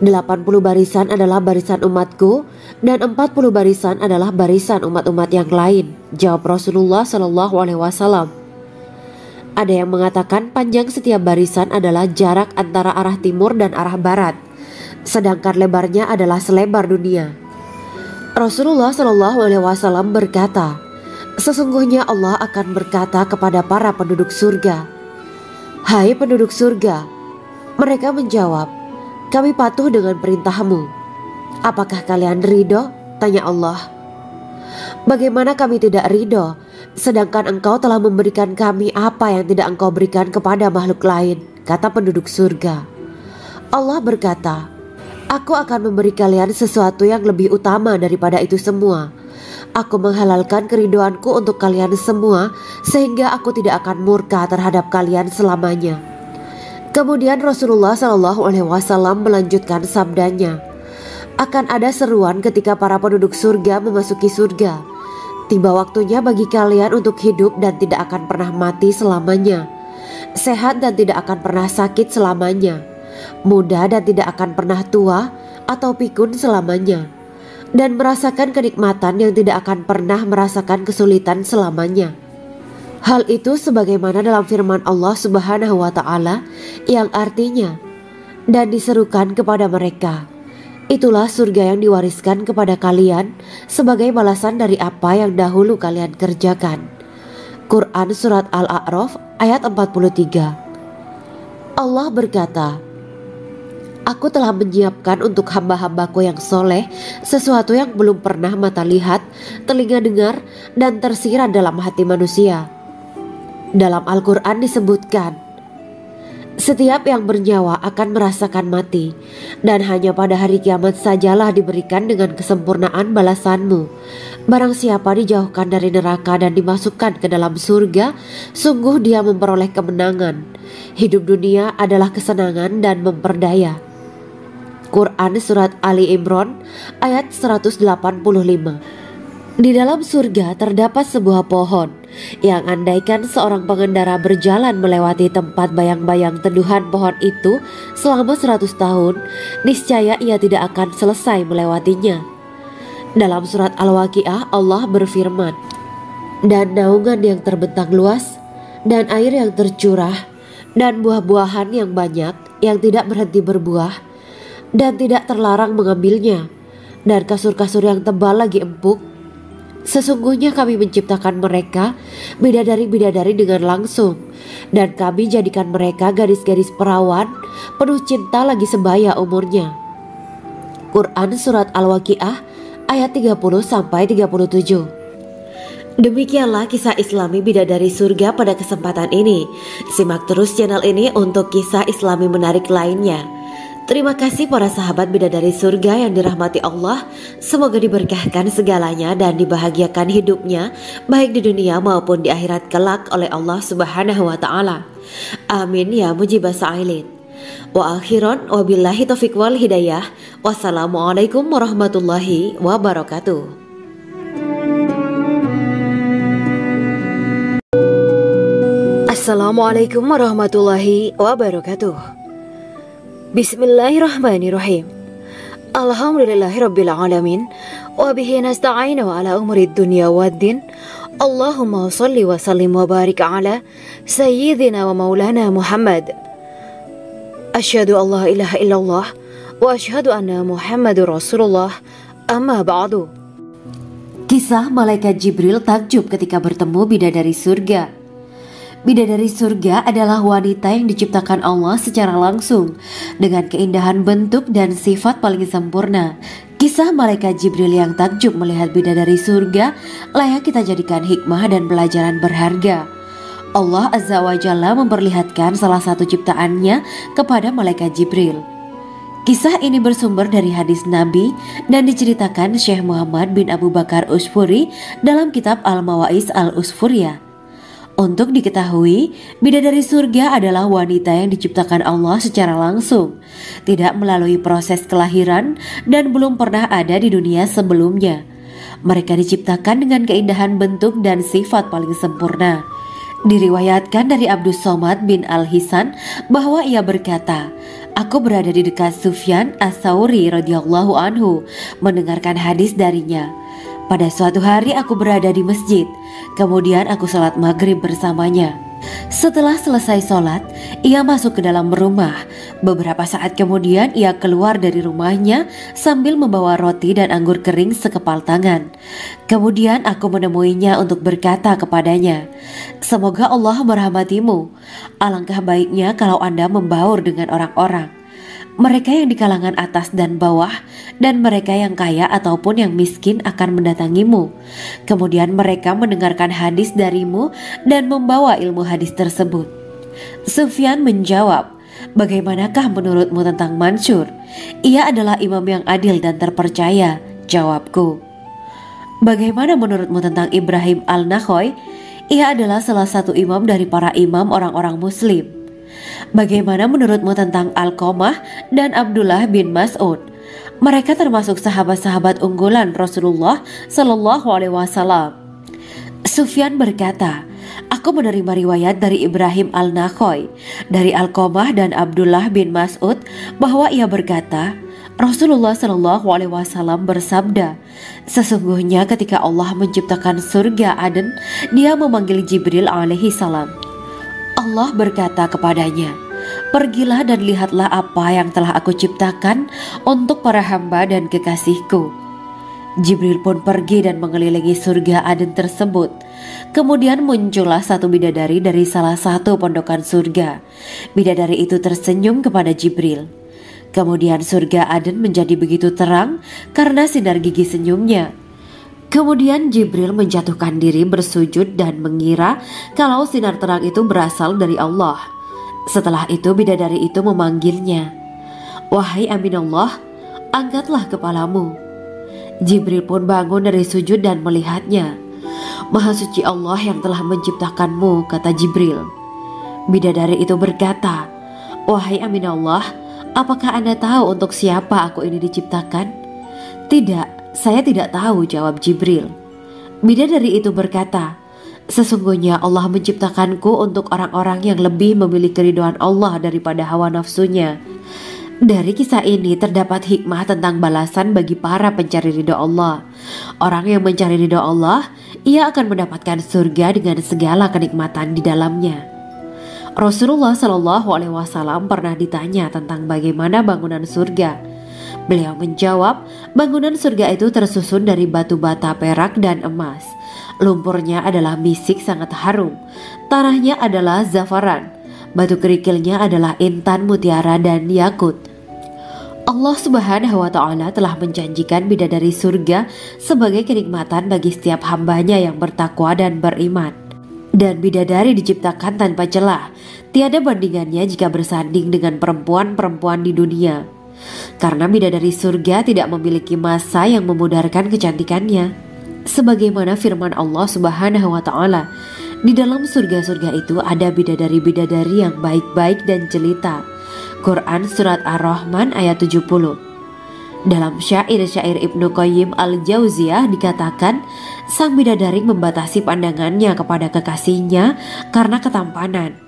80 barisan adalah barisan umatku dan 40 barisan adalah barisan umat-umat yang lain, jawab Rasulullah SAW. Ada yang mengatakan panjang setiap barisan adalah jarak antara arah timur dan arah barat, sedangkan lebarnya adalah selebar dunia. Rasulullah SAW berkata, sesungguhnya Allah akan berkata kepada para penduduk surga, hai penduduk surga. Mereka menjawab, kami patuh dengan perintahmu. Apakah kalian ridho? Tanya Allah. Bagaimana kami tidak ridho, sedangkan engkau telah memberikan kami apa yang tidak engkau berikan kepada makhluk lain, kata penduduk surga. Allah berkata, aku akan memberi kalian sesuatu yang lebih utama daripada itu semua. Aku menghalalkan keridoanku untuk kalian semua, sehingga aku tidak akan murka terhadap kalian selamanya. Kemudian Rasulullah SAW melanjutkan sabdanya, akan ada seruan ketika para penduduk surga memasuki surga. Tiba waktunya bagi kalian untuk hidup dan tidak akan pernah mati selamanya, sehat dan tidak akan pernah sakit selamanya, muda dan tidak akan pernah tua atau pikun selamanya, dan merasakan kenikmatan yang tidak akan pernah merasakan kesulitan selamanya. Hal itu sebagaimana dalam firman Allah Subhanahu wa Ta'ala yang artinya, dan diserukan kepada mereka, itulah surga yang diwariskan kepada kalian sebagai balasan dari apa yang dahulu kalian kerjakan. Quran Surat Al-A'raf ayat 43. Allah berkata, aku telah menyiapkan untuk hamba-hambaku yang soleh sesuatu yang belum pernah mata lihat, telinga dengar, dan tersirat dalam hati manusia. Dalam Al-Quran disebutkan, setiap yang bernyawa akan merasakan mati, dan hanya pada hari kiamat sajalah diberikan dengan kesempurnaan balasanmu. Barang siapa dijauhkan dari neraka dan dimasukkan ke dalam surga, sungguh dia memperoleh kemenangan. Hidup dunia adalah kesenangan dan memperdaya. Quran Surat Ali Imran ayat 185. Di dalam surga terdapat sebuah pohon yang andaikan seorang pengendara berjalan melewati tempat bayang-bayang teduhan pohon itu selama 100 tahun, niscaya ia tidak akan selesai melewatinya. Dalam surat Al-Waqiah Allah berfirman, dan naungan yang terbentang luas, dan air yang tercurah, dan buah-buahan yang banyak yang tidak berhenti berbuah, dan tidak terlarang mengambilnya, dan kasur-kasur yang tebal lagi empuk. Sesungguhnya kami menciptakan mereka bidadari-bidadari dengan langsung, dan kami jadikan mereka gadis-gadis perawan penuh cinta lagi sebaya umurnya. Quran Surat Al-Waqiah ayat 30-37. Demikianlah kisah Islami bidadari surga pada kesempatan ini. Simak terus channel ini untuk kisah Islami menarik lainnya. Terima kasih para sahabat bidadari surga yang dirahmati Allah. Semoga diberkahkan segalanya dan dibahagiakan hidupnya, baik di dunia maupun di akhirat kelak oleh Allah Subhanahu wa Ta'ala. Amin ya mujibah sa'ilin. Wa akhiran wabillahi taufiq wal hidayah. Wassalamualaikum warahmatullahi wabarakatuh. Assalamualaikum warahmatullahi wabarakatuh. Bismillahirrahmanirrahim. Alhamdulillahirabbil alamin wa bihi nasta'inu ala umuri dunya waddin. Allahumma shalli wa sallim wa barik ala sayyidina wa maulana Muhammad. Asyhadu an la ilaha illallah wa asyhadu anna Muhammadur Rasulullah. Amma ba'du. Kisah malaikat Jibril takjub ketika bertemu bidadari surga. Bidadari surga adalah wanita yang diciptakan Allah secara langsung dengan keindahan bentuk dan sifat paling sempurna. Kisah malaikat Jibril yang takjub melihat bidadari surga layak kita jadikan hikmah dan pelajaran berharga. Allah Azza wa Jalla memperlihatkan salah satu ciptaannya kepada malaikat Jibril. Kisah ini bersumber dari hadis Nabi dan diceritakan Syekh Muhammad bin Abu Bakar Usfuri dalam kitab Al-Mawaiz Al-Usfuriyah. Untuk diketahui, bidadari surga adalah wanita yang diciptakan Allah secara langsung, tidak melalui proses kelahiran dan belum pernah ada di dunia sebelumnya. Mereka diciptakan dengan keindahan bentuk dan sifat paling sempurna. Diriwayatkan dari Abdus Somad bin Al-Hisan bahwa ia berkata, "Aku berada di dekat Sufyan As-Sauri radhiyallahu anhu mendengarkan hadis darinya. Pada suatu hari aku berada di masjid, kemudian aku sholat maghrib bersamanya. Setelah selesai sholat, ia masuk ke dalam rumah. Beberapa saat kemudian ia keluar dari rumahnya sambil membawa roti dan anggur kering sekepal tangan. Kemudian aku menemuinya untuk berkata kepadanya, 'Semoga Allah merahmatimu. Alangkah baiknya kalau Anda membaur dengan orang-orang. Mereka yang di kalangan atas dan bawah, dan mereka yang kaya ataupun yang miskin akan mendatangimu. Kemudian mereka mendengarkan hadis darimu dan membawa ilmu hadis tersebut.' Sufyan menjawab, 'Bagaimanakah menurutmu tentang Mansur? Ia adalah imam yang adil dan terpercaya.' Jawabku. 'Bagaimana menurutmu tentang Ibrahim Al-Nakhoy? Ia adalah salah satu imam dari para imam orang-orang muslim.' 'Bagaimana menurutmu tentang Alqamah dan Abdullah bin Mas'ud? Mereka termasuk sahabat-sahabat unggulan Rasulullah Shallallahu Alaihi Wasallam.' Sufyan berkata, 'Aku menerima riwayat dari Ibrahim Al-Nakhoy, dari Alqamah dan Abdullah bin Mas'ud bahwa ia berkata, Rasulullah Shallallahu Alaihi Wasallam bersabda, sesungguhnya ketika Allah menciptakan surga Aden, Dia memanggil Jibril alaihi salam. Allah berkata kepadanya, pergilah dan lihatlah apa yang telah aku ciptakan untuk para hamba dan kekasihku. Jibril pun pergi dan mengelilingi surga Aden tersebut. Kemudian muncullah satu bidadari dari salah satu pondokan surga. Bidadari itu tersenyum kepada Jibril. Kemudian surga Aden menjadi begitu terang karena sinar gigi senyumnya. Kemudian Jibril menjatuhkan diri bersujud dan mengira kalau sinar terang itu berasal dari Allah. Setelah itu bidadari itu memanggilnya, wahai Aminullah, angkatlah kepalamu. Jibril pun bangun dari sujud dan melihatnya. Maha suci Allah yang telah menciptakanmu, kata Jibril. Bidadari itu berkata, wahai Aminullah, apakah Anda tahu untuk siapa aku ini diciptakan? Tidak. Saya tidak tahu, jawab Jibril. Bidadari itu berkata, sesungguhnya Allah menciptakanku untuk orang-orang yang lebih memilih keridhaan Allah daripada hawa nafsunya. Dari kisah ini terdapat hikmah tentang balasan bagi para pencari ridho Allah. Orang yang mencari ridho Allah, ia akan mendapatkan surga dengan segala kenikmatan di dalamnya. Rasulullah Shallallahu Alaihi Wasallam pernah ditanya tentang bagaimana bangunan surga. Beliau menjawab, bangunan surga itu tersusun dari batu bata, perak, dan emas. Lumpurnya adalah misik sangat harum. Tanahnya adalah zafaran. Batu kerikilnya adalah intan, mutiara, dan yakut. Allah Subhanahu wa Ta'ala telah menjanjikan bidadari surga sebagai kenikmatan bagi setiap hambanya yang bertakwa dan beriman. Dan bidadari diciptakan tanpa celah. Tiada bandingannya jika bersanding dengan perempuan-perempuan di dunia. Karena bidadari surga tidak memiliki masa yang memudarkan kecantikannya. Sebagaimana firman Allah Subhanahu wa Ta'ala, di dalam surga-surga itu ada bidadari-bidadari yang baik-baik dan jelita. Quran Surat Ar-Rahman ayat 70. Dalam syair-syair Ibnu Qayyim Al-Jauziyah dikatakan, sang bidadari membatasi pandangannya kepada kekasihnya karena ketampanan.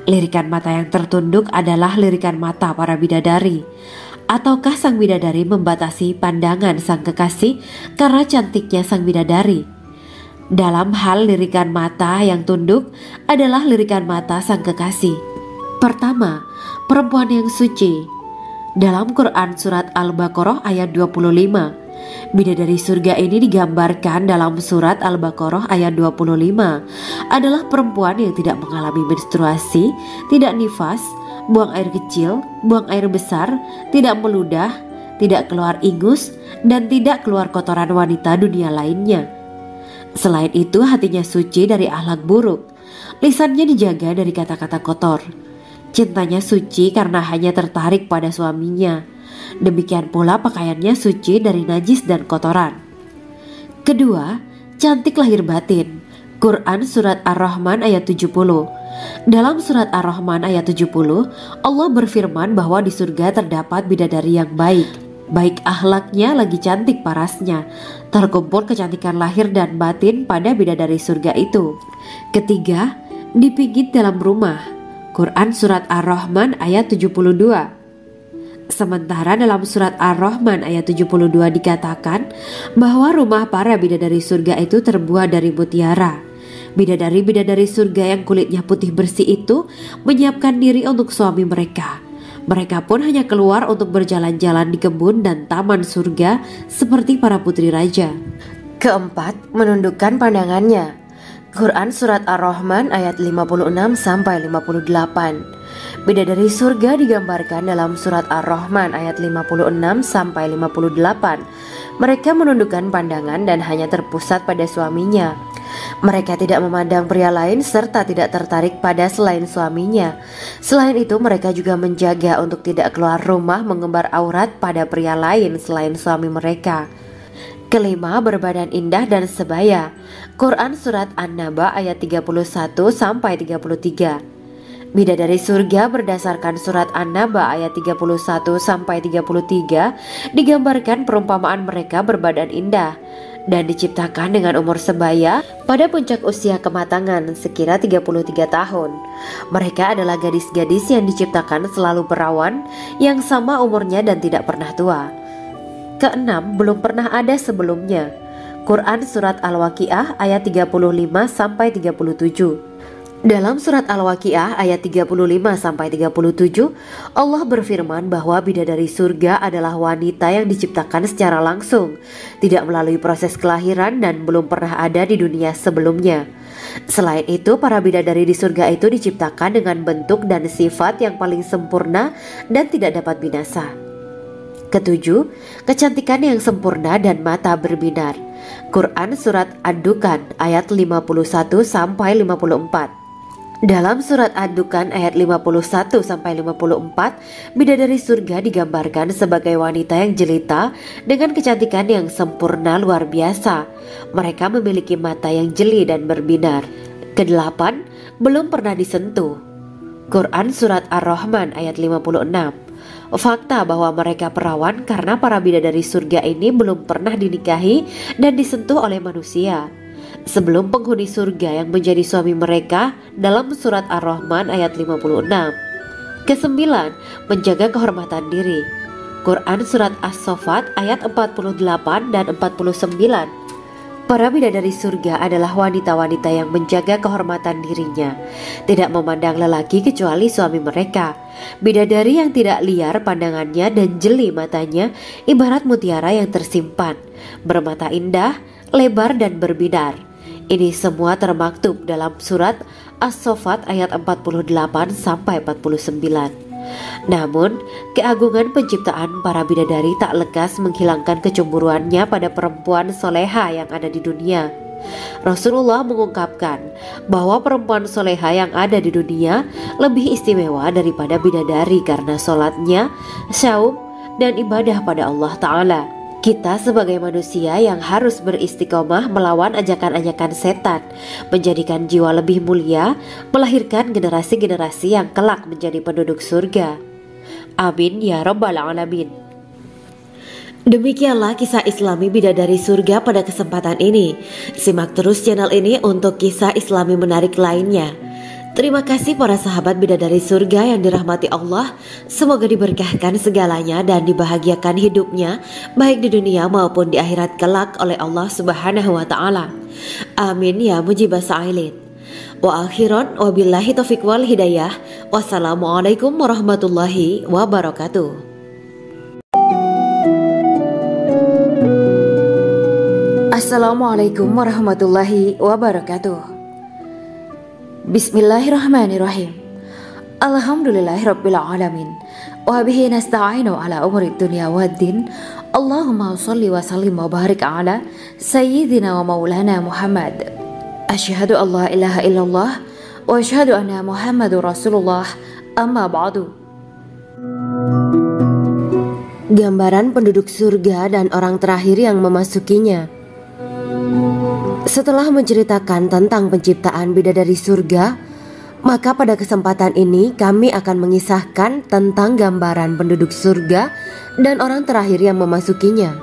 Lirikan mata yang tertunduk adalah lirikan mata para bidadari. Ataukah sang bidadari membatasi pandangan sang kekasih karena cantiknya sang bidadari? Dalam hal lirikan mata yang tunduk adalah lirikan mata sang kekasih. Pertama, perempuan yang suci. Dalam Quran Surat Al-Baqarah ayat 25, bidadari surga ini digambarkan dalam Surat Al-Baqarah ayat 25 adalah perempuan yang tidak mengalami menstruasi, tidak nifas, buang air kecil, buang air besar, tidak meludah, tidak keluar ingus, dan tidak keluar kotoran wanita dunia lainnya. Selain itu hatinya suci dari akhlak buruk. Lisannya dijaga dari kata-kata kotor. Cintanya suci karena hanya tertarik pada suaminya. Demikian pula pakaiannya suci dari najis dan kotoran. Kedua, cantik lahir batin. Quran Surat Ar-Rahman ayat 70. Dalam Surat Ar-Rahman ayat 70, Allah berfirman bahwa di surga terdapat bidadari yang baik. Baik akhlaknya lagi cantik parasnya. Terkumpul kecantikan lahir dan batin pada bidadari surga itu. Ketiga, dipijit dalam rumah. Quran Surat Ar-Rahman ayat 72. Sementara dalam Surat Ar-Rahman ayat 72 dikatakan bahwa rumah para bidadari surga itu terbuat dari mutiara. Bidadari-bidadari surga yang kulitnya putih bersih itu menyiapkan diri untuk suami mereka. Mereka pun hanya keluar untuk berjalan-jalan di kebun dan taman surga seperti para putri raja. Keempat, menundukkan pandangannya. Quran Surat Ar-Rahman ayat 56-58. Bidadari surga digambarkan dalam Surat Ar-Rahman ayat 56-58. Mereka menundukkan pandangan dan hanya terpusat pada suaminya. Mereka tidak memandang pria lain serta tidak tertarik pada selain suaminya. Selain itu mereka juga menjaga untuk tidak keluar rumah mengembar aurat pada pria lain selain suami mereka. Kelima, berbadan indah dan sebaya. Quran Surat An-Naba ayat 31-33. Bidadari surga berdasarkan Surat An-Naba ayat 31-33 digambarkan perumpamaan mereka berbadan indah dan diciptakan dengan umur sebaya pada puncak usia kematangan sekira 33 tahun. Mereka adalah gadis-gadis yang diciptakan selalu perawan yang sama umurnya dan tidak pernah tua. Keenam, belum pernah ada sebelumnya. Quran Surat Al-Waqiah ayat 35-37. Dalam Surat Al-Waqiah ayat 35-37, Allah berfirman bahwa bidadari surga adalah wanita yang diciptakan secara langsung, tidak melalui proses kelahiran dan belum pernah ada di dunia sebelumnya. Selain itu, para bidadari di surga itu diciptakan dengan bentuk dan sifat yang paling sempurna dan tidak dapat binasa. Ketujuh, kecantikan yang sempurna dan mata berbinar. Quran Surat Ad-Dukan ayat 51-54. Dalam Surat Ad-Dukan ayat 51-54, bidadari surga digambarkan sebagai wanita yang jelita dengan kecantikan yang sempurna luar biasa. Mereka memiliki mata yang jeli dan berbinar. Kedelapan, belum pernah disentuh. Quran Surat Ar-Rahman ayat 56. Fakta bahwa mereka perawan karena para bidadari surga ini belum pernah dinikahi dan disentuh oleh manusia sebelum penghuni surga yang menjadi suami mereka dalam Surat Ar-Rahman ayat 56. Kesembilan, menjaga kehormatan diri. Quran Surat As-Saffat ayat 48 dan 49. Para bidadari surga adalah wanita-wanita yang menjaga kehormatan dirinya, tidak memandang lelaki kecuali suami mereka. Bidadari yang tidak liar pandangannya dan jeli matanya ibarat mutiara yang tersimpan, bermata indah, lebar dan berbinar. Ini semua termaktub dalam Surat As-Saffat ayat 48-49. Namun, keagungan penciptaan para bidadari tak lekas menghilangkan kecemburuannya pada perempuan soleha yang ada di dunia. Rasulullah mengungkapkan bahwa perempuan soleha yang ada di dunia lebih istimewa daripada bidadari karena sholatnya, syaum, dan ibadah pada Allah Ta'ala. Kita sebagai manusia yang harus beristiqomah melawan ajakan-ajakan setan, menjadikan jiwa lebih mulia, melahirkan generasi-generasi yang kelak menjadi penduduk surga. Amin ya Rabbal Alamin. Demikianlah kisah Islami bidadari surga pada kesempatan ini. Simak terus channel ini untuk kisah Islami menarik lainnya. Terima kasih para sahabat bidadari surga yang dirahmati Allah. Semoga diberkahkan segalanya dan dibahagiakan hidupnya baik di dunia maupun di akhirat kelak oleh Allah Subhanahu wa Ta'ala. Amin ya mujibah sa'ilin. Wa akhiran wabillahi taufiq wal hidayah. Wassalamualaikum warahmatullahi wabarakatuh. Assalamualaikum warahmatullahi wabarakatuh. Bismillahirrahmanirrahim. Alhamdulillahirabbil alamin. Wa bihi nasta'inu ala umuri dunya waddin. Allahumma shalli wa sallim wa barik ala sayyidina wa maulana Muhammad. Asyhadu an la ilaha illallah wa asyhadu anna Muhammadur Rasulullah. Amma ba'du. Gambaran penduduk surga dan orang terakhir yang memasukinya. Setelah menceritakan tentang penciptaan bidadari surga, maka pada kesempatan ini kami akan mengisahkan tentang gambaran penduduk surga dan orang terakhir yang memasukinya.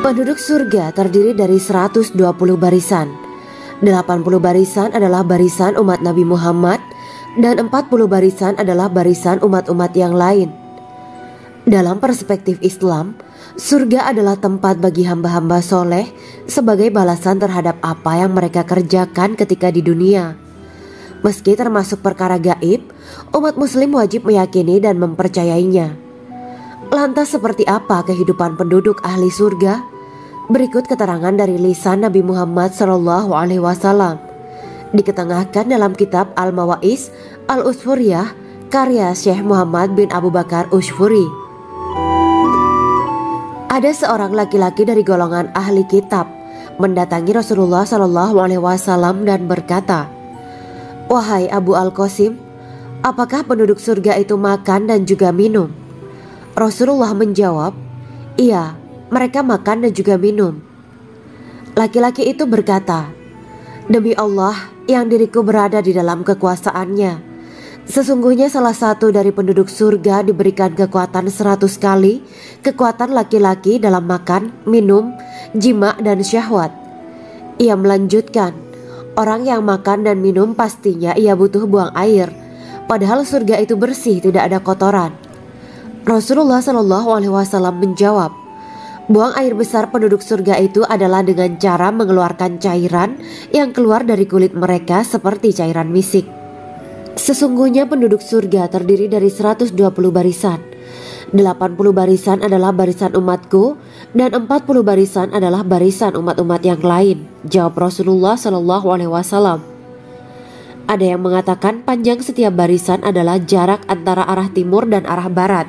Penduduk surga terdiri dari 120 barisan. 80 barisan adalah barisan umat Nabi Muhammad dan 40 barisan adalah barisan umat-umat yang lain. Dalam perspektif Islam, surga adalah tempat bagi hamba-hamba soleh sebagai balasan terhadap apa yang mereka kerjakan ketika di dunia. Meski termasuk perkara gaib, umat muslim wajib meyakini dan mempercayainya. Lantas seperti apa kehidupan penduduk ahli surga? Berikut keterangan dari lisan Nabi Muhammad SAW, diketengahkan dalam kitab Al-Mawaiz Al-Usfuriyah karya Syekh Muhammad bin Abu Bakar Ushfuri. Ada seorang laki-laki dari golongan ahli kitab mendatangi Rasulullah SAW dan berkata, "Wahai Abu Al-Qasim, apakah penduduk surga itu makan dan juga minum?" Rasulullah menjawab, "Iya, mereka makan dan juga minum." Laki-laki itu berkata, "Demi Allah yang diriku berada di dalam kekuasaannya, sesungguhnya salah satu dari penduduk surga diberikan kekuatan 100 kali kekuatan laki-laki dalam makan, minum, jima, dan syahwat." Ia melanjutkan, "Orang yang makan dan minum pastinya ia butuh buang air, padahal surga itu bersih, tidak ada kotoran." Rasulullah SAW menjawab, "Buang air besar penduduk surga itu adalah dengan cara mengeluarkan cairan yang keluar dari kulit mereka seperti cairan misik." Sesungguhnya penduduk surga terdiri dari 120 barisan. 80 barisan adalah barisan umatku dan 40 barisan adalah barisan umat-umat yang lain, jawab Rasulullah SAW. Ada yang mengatakan panjang setiap barisan adalah jarak antara arah timur dan arah barat,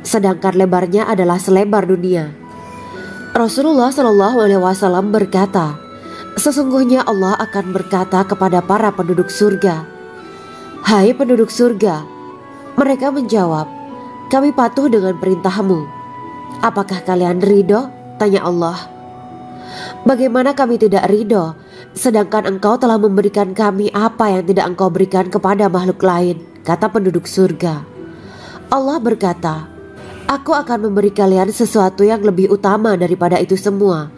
sedangkan lebarnya adalah selebar dunia. Rasulullah SAW berkata, "Sesungguhnya Allah akan berkata kepada para penduduk surga, 'Hai penduduk surga,' mereka menjawab, 'Kami patuh dengan perintahmu.' 'Apakah kalian ridho?' tanya Allah. 'Bagaimana kami tidak ridho, sedangkan engkau telah memberikan kami apa yang tidak engkau berikan kepada makhluk lain,' kata penduduk surga. Allah berkata, 'Aku akan memberi kalian sesuatu yang lebih utama daripada itu semua.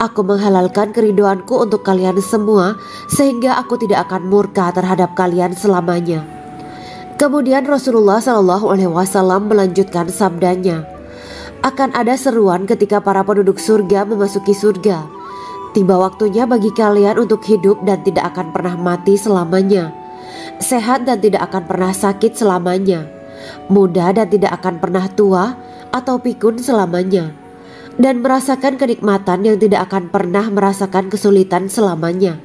Aku menghalalkan keridoanku untuk kalian semua sehingga aku tidak akan murka terhadap kalian selamanya.'" Kemudian Rasulullah SAW melanjutkan sabdanya, "Akan ada seruan ketika para penduduk surga memasuki surga. Tiba waktunya bagi kalian untuk hidup dan tidak akan pernah mati selamanya, sehat dan tidak akan pernah sakit selamanya, muda dan tidak akan pernah tua atau pikun selamanya, dan merasakan kenikmatan yang tidak akan pernah merasakan kesulitan selamanya."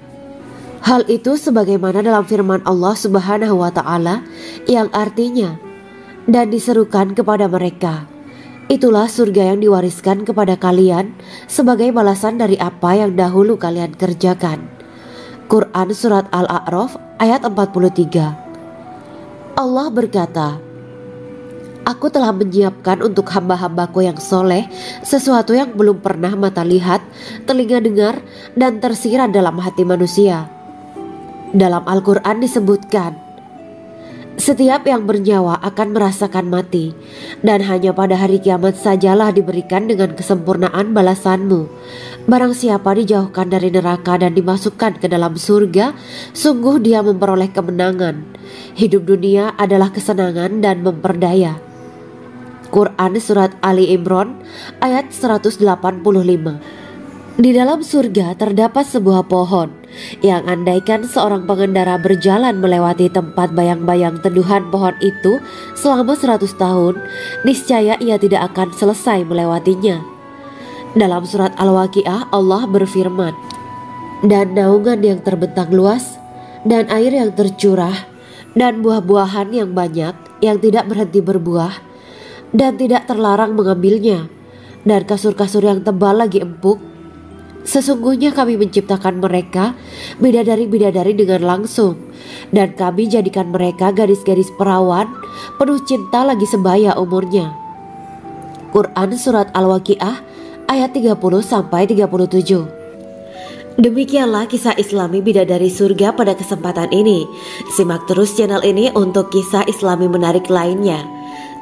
Hal itu sebagaimana dalam firman Allah Subhanahu wa Ta'ala yang artinya, "Dan diserukan kepada mereka, itulah surga yang diwariskan kepada kalian sebagai balasan dari apa yang dahulu kalian kerjakan." Quran Surat Al-A'raf ayat 43. Allah berkata, "Aku telah menyiapkan untuk hamba-hambaku yang soleh sesuatu yang belum pernah mata lihat, telinga dengar, dan tersirat dalam hati manusia." Dalam Al-Quran disebutkan, "Setiap yang bernyawa akan merasakan mati, dan hanya pada hari kiamat sajalah diberikan dengan kesempurnaan balasanmu. Barang siapa dijauhkan dari neraka dan dimasukkan ke dalam surga, sungguh dia memperoleh kemenangan. Hidup dunia adalah kesenangan dan memperdaya." Quran Surat Ali Imran ayat 185. Di dalam surga terdapat sebuah pohon yang andaikan seorang pengendara berjalan melewati tempat bayang-bayang teduhan pohon itu selama 100 tahun, niscaya ia tidak akan selesai melewatinya. Dalam surat Al-Waqiah Allah berfirman, "Dan naungan yang terbentang luas, dan air yang tercurah, dan buah-buahan yang banyak yang tidak berhenti berbuah, dan tidak terlarang mengambilnya, dan kasur-kasur yang tebal lagi empuk, Sesungguhnya kami menciptakan mereka bidadari-bidadari dengan langsung, dan kami jadikan mereka gadis-gadis perawan penuh cinta lagi sebaya umurnya. Quran Surat Al-Waqiah ayat 30-37. Demikianlah kisah Islami bidadari surga pada kesempatan ini. Simak terus channel ini untuk kisah Islami menarik lainnya.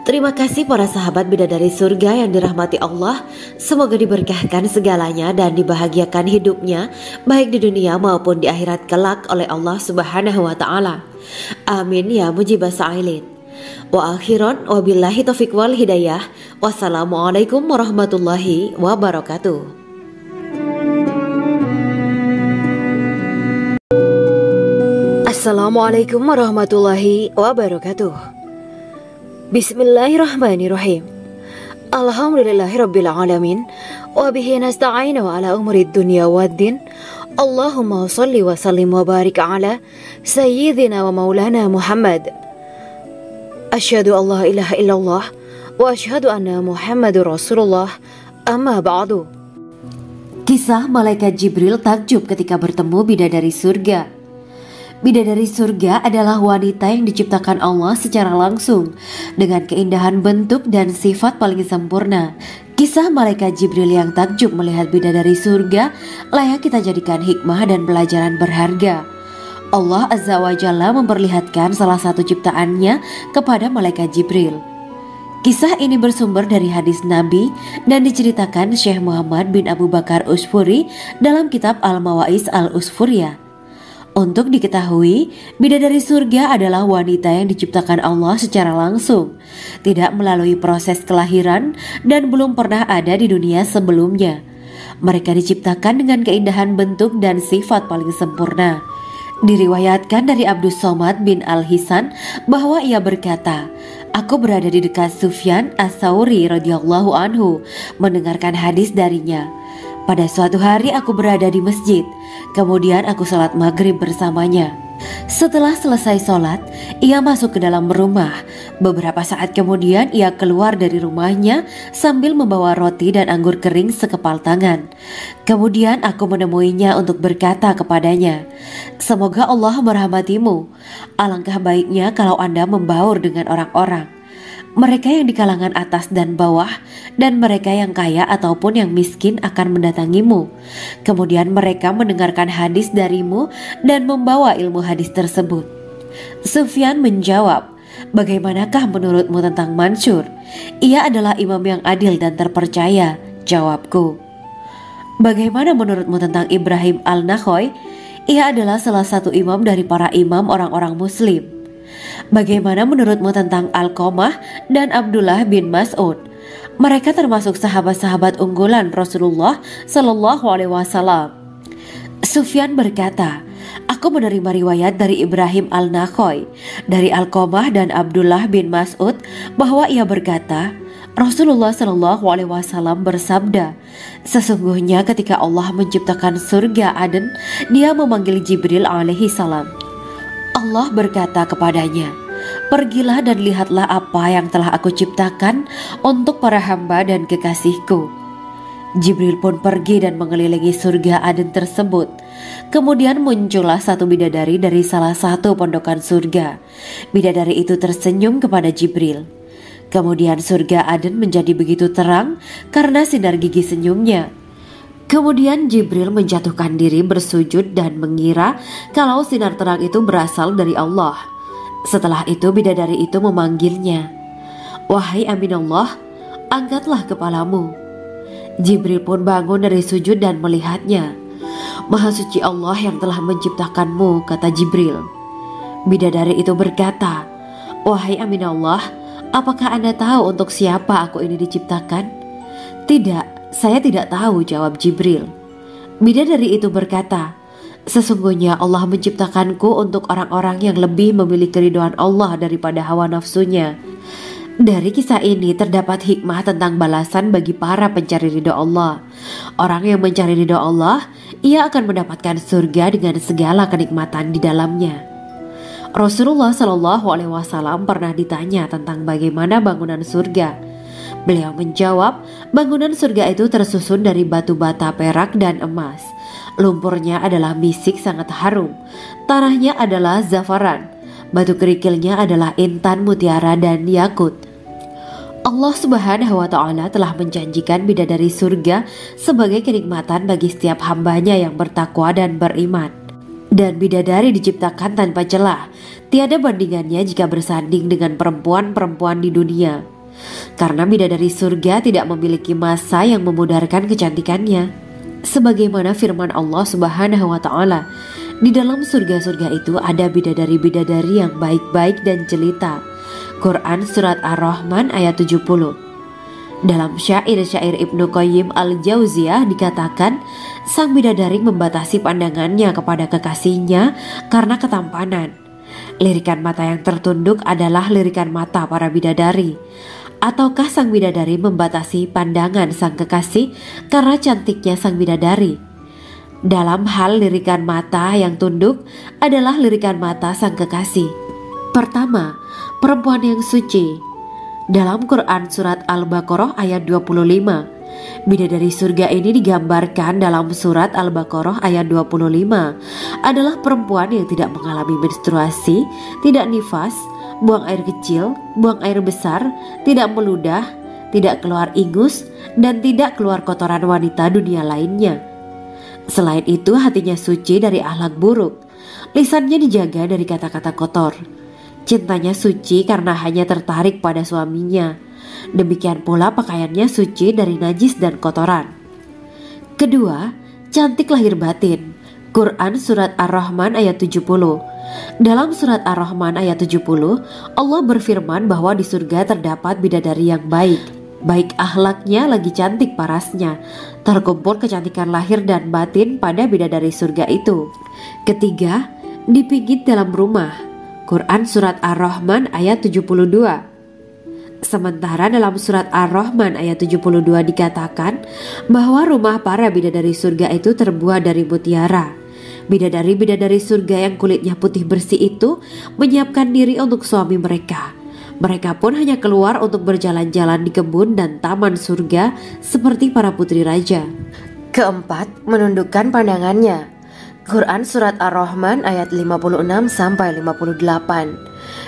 Terima kasih para sahabat bidadari surga yang dirahmati Allah. Semoga diberkahkan segalanya dan dibahagiakan hidupnya baik di dunia maupun di akhirat kelak oleh Allah Subhanahu wa taala. Amin ya mujibah sa'ilin. Wa akhiran wabillahi taufiq wal hidayah. Wassalamualaikum warahmatullahi wabarakatuh. Assalamualaikum warahmatullahi wabarakatuh. Bismillahirrahmanirrahim. Alhamdulillahirabbil alamin wa bihi nasta'inu ala umuri dunya waddin. Allahumma shalli wa sallim wa barik ala sayyidina wa maulana Muhammad. Asyhadu an la ilaha illallah wa asyhadu anna Muhammadur Rasulullah. Amma ba'du. Kisah malaikat Jibril takjub ketika bertemu bidadari surga. Bidadari surga adalah wanita yang diciptakan Allah secara langsung dengan keindahan bentuk dan sifat paling sempurna. Kisah malaikat Jibril yang takjub melihat bidadari surga layak kita jadikan hikmah dan pelajaran berharga. Allah Azza wa Jalla memperlihatkan salah satu ciptaannya kepada malaikat Jibril. Kisah ini bersumber dari hadis Nabi dan diceritakan Syekh Muhammad bin Abu Bakar Usfuri dalam kitab Al-Mawaiz Al-Usfuriyah. Untuk diketahui, bidadari surga adalah wanita yang diciptakan Allah secara langsung, tidak melalui proses kelahiran dan belum pernah ada di dunia sebelumnya. Mereka diciptakan dengan keindahan bentuk dan sifat paling sempurna. Diriwayatkan dari Abdus Somad bin Al-Hisan bahwa ia berkata, "Aku berada di dekat Sufyan As-Sauri radhiyallahu anhu mendengarkan hadis darinya. Pada suatu hari aku berada di masjid, kemudian aku sholat maghrib bersamanya. Setelah selesai sholat, ia masuk ke dalam rumah. Beberapa saat kemudian ia keluar dari rumahnya sambil membawa roti dan anggur kering sekepal tangan. Kemudian aku menemuinya untuk berkata kepadanya, 'Semoga Allah merahmatimu. Alangkah baiknya kalau Anda membaur dengan orang-orang. Mereka yang di kalangan atas dan bawah, dan mereka yang kaya ataupun yang miskin akan mendatangimu. Kemudian mereka mendengarkan hadis darimu dan membawa ilmu hadis tersebut.' Sufyan menjawab, 'Bagaimanakah menurutmu tentang Mansur? Ia adalah imam yang adil dan terpercaya.' Jawabku. 'Bagaimana menurutmu tentang Ibrahim Al-Nakhoy? Ia adalah salah satu imam dari para imam orang-orang muslim.' 'Bagaimana menurutmu tentang Alqamah dan Abdullah bin Mas'ud? Mereka termasuk sahabat-sahabat unggulan Rasulullah Sallallahu Alaihi Wasallam.' Sufyan berkata, 'Aku menerima riwayat dari Ibrahim Al-Nakhoy, dari Alqamah dan Abdullah bin Mas'ud bahwa ia berkata, Rasulullah Sallallahu Alaihi Wasallam bersabda, sesungguhnya ketika Allah menciptakan surga Aden, Dia memanggil Jibril alaihi salam. Allah berkata kepadanya, "Pergilah dan lihatlah apa yang telah aku ciptakan untuk para hamba dan kekasihku." Jibril pun pergi dan mengelilingi surga Aden tersebut. Kemudian muncullah satu bidadari dari salah satu pondokan surga. Bidadari itu tersenyum kepada Jibril. Kemudian surga Aden menjadi begitu terang karena sinar gigi senyumnya. Kemudian Jibril menjatuhkan diri bersujud dan mengira kalau sinar terang itu berasal dari Allah. Setelah itu bidadari itu memanggilnya, "Wahai Aminullah, angkatlah kepalamu." Jibril pun bangun dari sujud dan melihatnya. "Maha suci Allah yang telah menciptakanmu," kata Jibril. Bidadari itu berkata, "Wahai Aminullah, apakah Anda tahu untuk siapa aku ini diciptakan?" "Tidak, saya tidak tahu," jawab Jibril. Bidadari itu berkata, "Sesungguhnya Allah menciptakanku untuk orang-orang yang lebih memilih keridhaan Allah daripada hawa nafsunya." Dari kisah ini terdapat hikmah tentang balasan bagi para pencari ridho Allah. Orang yang mencari ridho Allah, ia akan mendapatkan surga dengan segala kenikmatan di dalamnya. Rasulullah Shallallahu Alaihi Wasallam pernah ditanya tentang bagaimana bangunan surga. Beliau menjawab, bangunan surga itu tersusun dari batu bata perak dan emas. Lumpurnya adalah misik sangat harum, tanahnya adalah zafaran, batu kerikilnya adalah intan, mutiara, dan yakut. Allah Subhanahu wa Ta'ala telah menjanjikan bidadari surga sebagai kenikmatan bagi setiap hambanya yang bertakwa dan beriman. Dan bidadari diciptakan tanpa celah, tiada bandingannya jika bersanding dengan perempuan-perempuan di dunia. Karena bidadari surga tidak memiliki masa yang memudarkan kecantikannya. Sebagaimana firman Allah Subhanahu wa Ta'ala, di dalam surga-surga itu ada bidadari-bidadari yang baik-baik dan jelita. Quran Surat Ar-Rahman ayat 70. Dalam syair-syair Ibnu Qayyim Al-Jauziyah dikatakan, sang bidadari membatasi pandangannya kepada kekasihnya karena ketampanan. Lirikan mata yang tertunduk adalah lirikan mata para bidadari. Ataukah sang bidadari membatasi pandangan sang kekasih karena cantiknya sang bidadari? Dalam hal lirikan mata yang tunduk adalah lirikan mata sang kekasih. Pertama, perempuan yang suci. Dalam Quran Surat Al-Baqarah ayat 25, bidadari surga ini digambarkan dalam Surat Al-Baqarah ayat 25 adalah perempuan yang tidak mengalami menstruasi, tidak nifas, buang air kecil, buang air besar, tidak meludah, tidak keluar ingus, dan tidak keluar kotoran wanita dunia lainnya. Selain itu, hatinya suci dari akhlak buruk, lisannya dijaga dari kata-kata kotor. Cintanya suci karena hanya tertarik pada suaminya. Demikian pula pakaiannya suci dari najis dan kotoran. Kedua, cantik lahir batin. Quran Surat Ar-Rahman ayat 70. Dalam Surat Ar-Rahman ayat 70, Allah berfirman bahwa di surga terdapat bidadari yang baik. Baik akhlaknya lagi cantik parasnya. Terkumpul kecantikan lahir dan batin pada bidadari surga itu. Ketiga, dipijit dalam rumah. Quran Surat Ar-Rahman ayat 72. Sementara dalam Surat Ar-Rahman ayat 72 dikatakan bahwa rumah para bidadari surga itu terbuat dari mutiara. Bidadari-bidadari surga yang kulitnya putih bersih itu menyiapkan diri untuk suami mereka. Mereka pun hanya keluar untuk berjalan-jalan di kebun dan taman surga seperti para putri raja. Keempat, menundukkan pandangannya. Quran Surat Ar-Rahman ayat 56-58.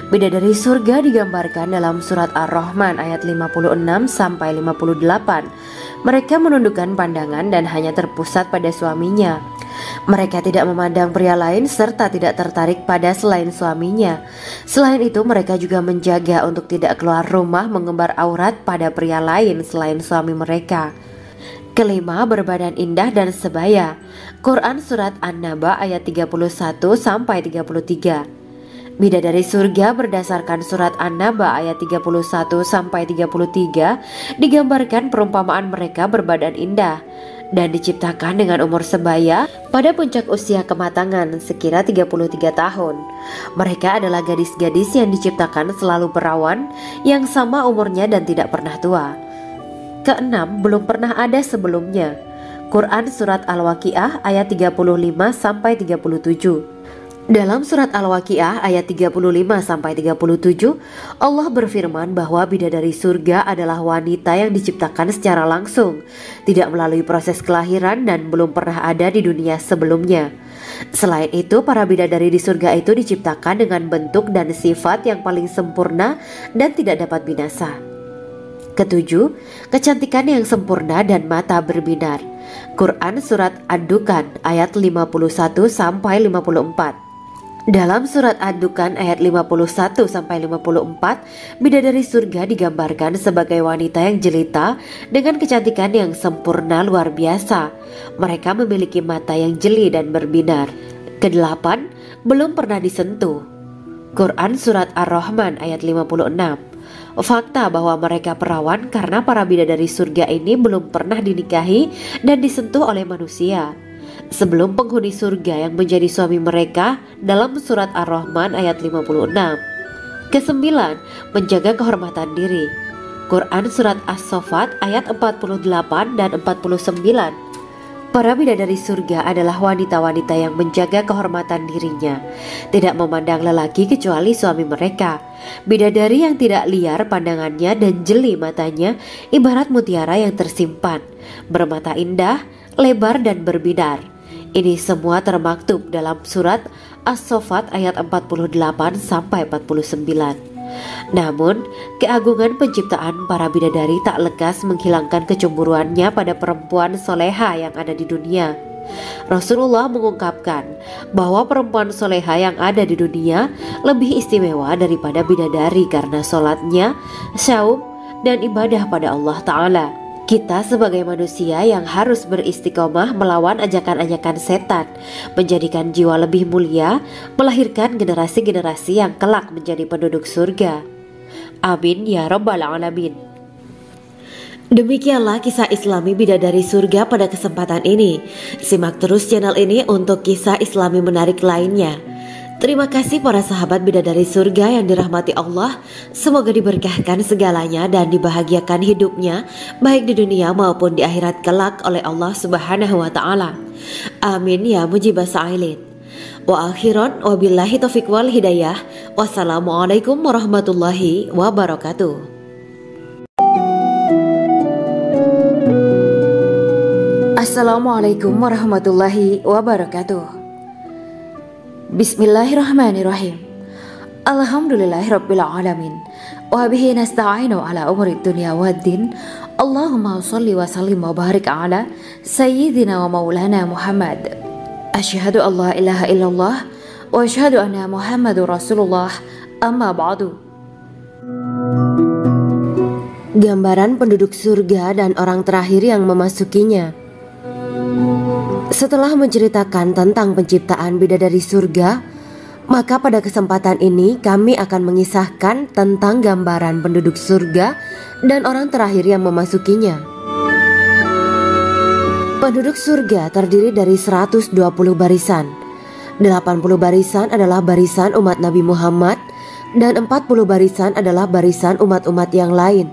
Bidadari surga digambarkan dalam Surat Ar-Rahman ayat 56-58. Mereka menundukkan pandangan dan hanya terpusat pada suaminya. Mereka tidak memandang pria lain serta tidak tertarik pada selain suaminya. Selain itu, mereka juga menjaga untuk tidak keluar rumah mengembar aurat pada pria lain selain suami mereka. Kelima, berbadan indah dan sebaya. Quran Surat An-Naba ayat 31-33. Bidadari surga berdasarkan Surat An-Naba ayat 31-33 digambarkan perumpamaan mereka berbadan indah dan diciptakan dengan umur sebaya pada puncak usia kematangan sekira 33 tahun. Mereka adalah gadis-gadis yang diciptakan selalu perawan, yang sama umurnya dan tidak pernah tua. Keenam, belum pernah ada sebelumnya. Quran Surat Al-Waqiah ayat 35-37. Dalam Surat Al-Waqiah ayat 35-37, Allah berfirman bahwa bidadari surga adalah wanita yang diciptakan secara langsung, tidak melalui proses kelahiran dan belum pernah ada di dunia sebelumnya. Selain itu, para bidadari di surga itu diciptakan dengan bentuk dan sifat yang paling sempurna dan tidak dapat binasa. Ketujuh, kecantikan yang sempurna dan mata berbinar. Quran Surat Ad-Dukan ayat 51-54. Dalam Surat Ad-Dukan ayat 51-54, bidadari surga digambarkan sebagai wanita yang jelita dengan kecantikan yang sempurna luar biasa. Mereka memiliki mata yang jeli dan berbinar. Kedelapan, belum pernah disentuh. Quran Surat Ar-Rahman ayat 56. Fakta bahwa mereka perawan karena para bidadari surga ini belum pernah dinikahi dan disentuh oleh manusia sebelum penghuni surga yang menjadi suami mereka dalam Surat Ar-Rahman ayat 56. Kesembilan, menjaga kehormatan diri. Quran Surat As-Saffat ayat 48 dan 49. Para bidadari surga adalah wanita-wanita yang menjaga kehormatan dirinya, tidak memandang lelaki kecuali suami mereka. Bidadari yang tidak liar pandangannya dan jeli matanya, ibarat mutiara yang tersimpan, bermata indah, lebar dan berbinar. Ini semua termaktub dalam surat As-Saffat ayat 48 sampai 49. Namun, keagungan penciptaan para bidadari tak lekas menghilangkan kecemburuannya pada perempuan soleha yang ada di dunia. Rasulullah mengungkapkan bahwa perempuan soleha yang ada di dunia lebih istimewa daripada bidadari karena sholatnya, syaum, dan ibadah pada Allah Ta'ala. Kita sebagai manusia yang harus beristiqomah melawan ajakan-ajakan setan, menjadikan jiwa lebih mulia, melahirkan generasi-generasi yang kelak menjadi penduduk surga. Amin ya Rabbal Alamin. Demikianlah kisah Islami bidadari surga pada kesempatan ini. Simak terus channel ini untuk kisah Islami menarik lainnya. Terima kasih para sahabat bidadari surga yang dirahmati Allah. Semoga diberkahkan segalanya dan dibahagiakan hidupnya, baik di dunia maupun di akhirat kelak oleh Allah Subhanahu wa Ta'ala. Amin ya mujibah sa'ilin. Wa akhiran wabillahi taufiq wal hidayah. Wassalamualaikum warahmatullahi wabarakatuh. Assalamualaikum warahmatullahi wabarakatuh. Bismillahirrahmanirrahim. Alhamdulillahirabbil alamin. Wa bihi nasta'inu ala umuri dunya waddin. Allahumma shalli wa sallim wa barik ala sayyidina wa maulana Muhammad. Asyhadu an la ilaha illallah wa asyhadu anna Muhammadur Rasulullah. Amma ba'du. Gambaran penduduk surga dan orang terakhir yang memasukinya. Setelah menceritakan tentang penciptaan bidadari surga, maka pada kesempatan ini kami akan mengisahkan tentang gambaran penduduk surga dan orang terakhir yang memasukinya. Penduduk surga terdiri dari 120 barisan. 80 barisan adalah barisan umat Nabi Muhammad dan 40 barisan adalah barisan umat-umat yang lain.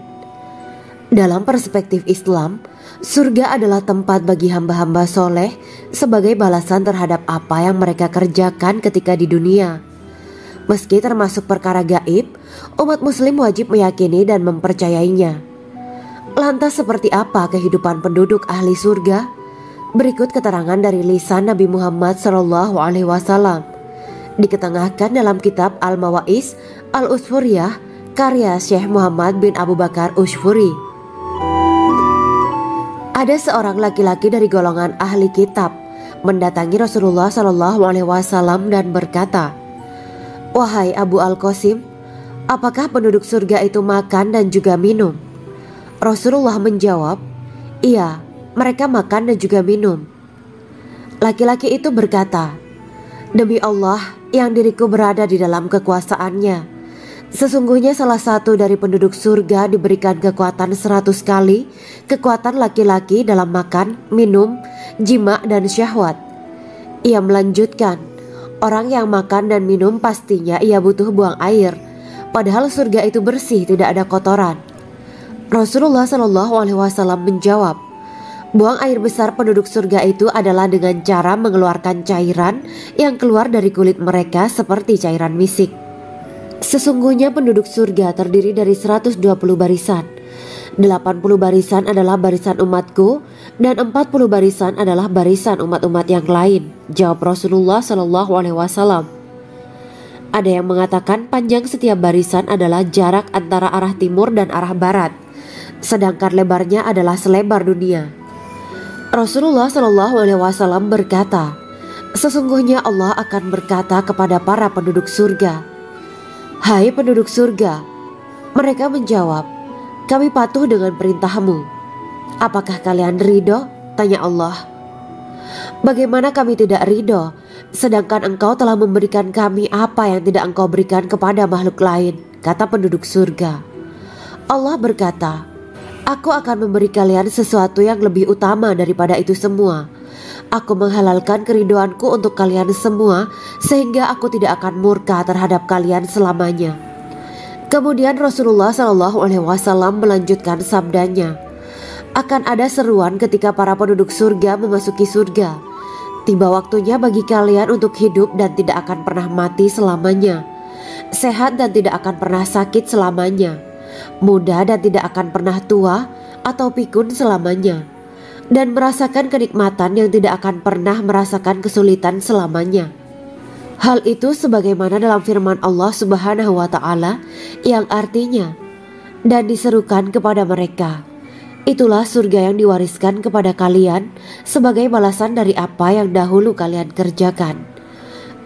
Dalam perspektif Islam, surga adalah tempat bagi hamba-hamba soleh sebagai balasan terhadap apa yang mereka kerjakan ketika di dunia. Meski termasuk perkara gaib, umat muslim wajib meyakini dan mempercayainya. Lantas seperti apa kehidupan penduduk ahli surga? Berikut keterangan dari lisan Nabi Muhammad SAW. Diketengahkan dalam kitab Al-Mawaiz Al-Usfuriyah karya Syekh Muhammad bin Abu Bakar Ushfuri. Ada seorang laki-laki dari golongan ahli kitab mendatangi Rasulullah SAW dan berkata, "Wahai Abu Al-Qasim, apakah penduduk surga itu makan dan juga minum?" Rasulullah menjawab, "Iya, mereka makan dan juga minum." Laki-laki itu berkata, "Demi Allah yang diriku berada di dalam kekuasaannya, sesungguhnya salah satu dari penduduk surga diberikan kekuatan 100 kali kekuatan laki-laki dalam makan, minum, jima, dan syahwat." Ia melanjutkan, "Orang yang makan dan minum pastinya ia butuh buang air, padahal surga itu bersih, tidak ada kotoran." Rasulullah SAW menjawab, "Buang air besar penduduk surga itu adalah dengan cara mengeluarkan cairan yang keluar dari kulit mereka seperti cairan misik. Sesungguhnya penduduk surga terdiri dari 120 barisan. 80 barisan adalah barisan umatku dan 40 barisan adalah barisan umat-umat yang lain," jawab Rasulullah SAW. Ada yang mengatakan panjang setiap barisan adalah jarak antara arah timur dan arah barat, sedangkan lebarnya adalah selebar dunia. Rasulullah SAW berkata, "Sesungguhnya Allah akan berkata kepada para penduduk surga, 'Hai penduduk surga,' mereka menjawab, 'Kami patuh dengan perintahmu.' 'Apakah kalian ridho?' tanya Allah. 'Bagaimana kami tidak ridho, sedangkan engkau telah memberikan kami apa yang tidak engkau berikan kepada makhluk lain,' kata penduduk surga. Allah berkata, 'Aku akan memberi kalian sesuatu yang lebih utama daripada itu semua. Aku menghalalkan keridoanku untuk kalian semua, sehingga aku tidak akan murka terhadap kalian selamanya.'" Kemudian Rasulullah SAW melanjutkan sabdanya, Akan ada seruan ketika para penduduk surga memasuki surga. Tiba waktunya bagi kalian untuk hidup dan tidak akan pernah mati selamanya, sehat dan tidak akan pernah sakit selamanya, muda dan tidak akan pernah tua atau pikun selamanya, dan merasakan kenikmatan yang tidak akan pernah merasakan kesulitan selamanya. Hal itu sebagaimana dalam firman Allah Subhanahu wa Ta'ala yang artinya, dan diserukan kepada mereka, itulah surga yang diwariskan kepada kalian sebagai balasan dari apa yang dahulu kalian kerjakan.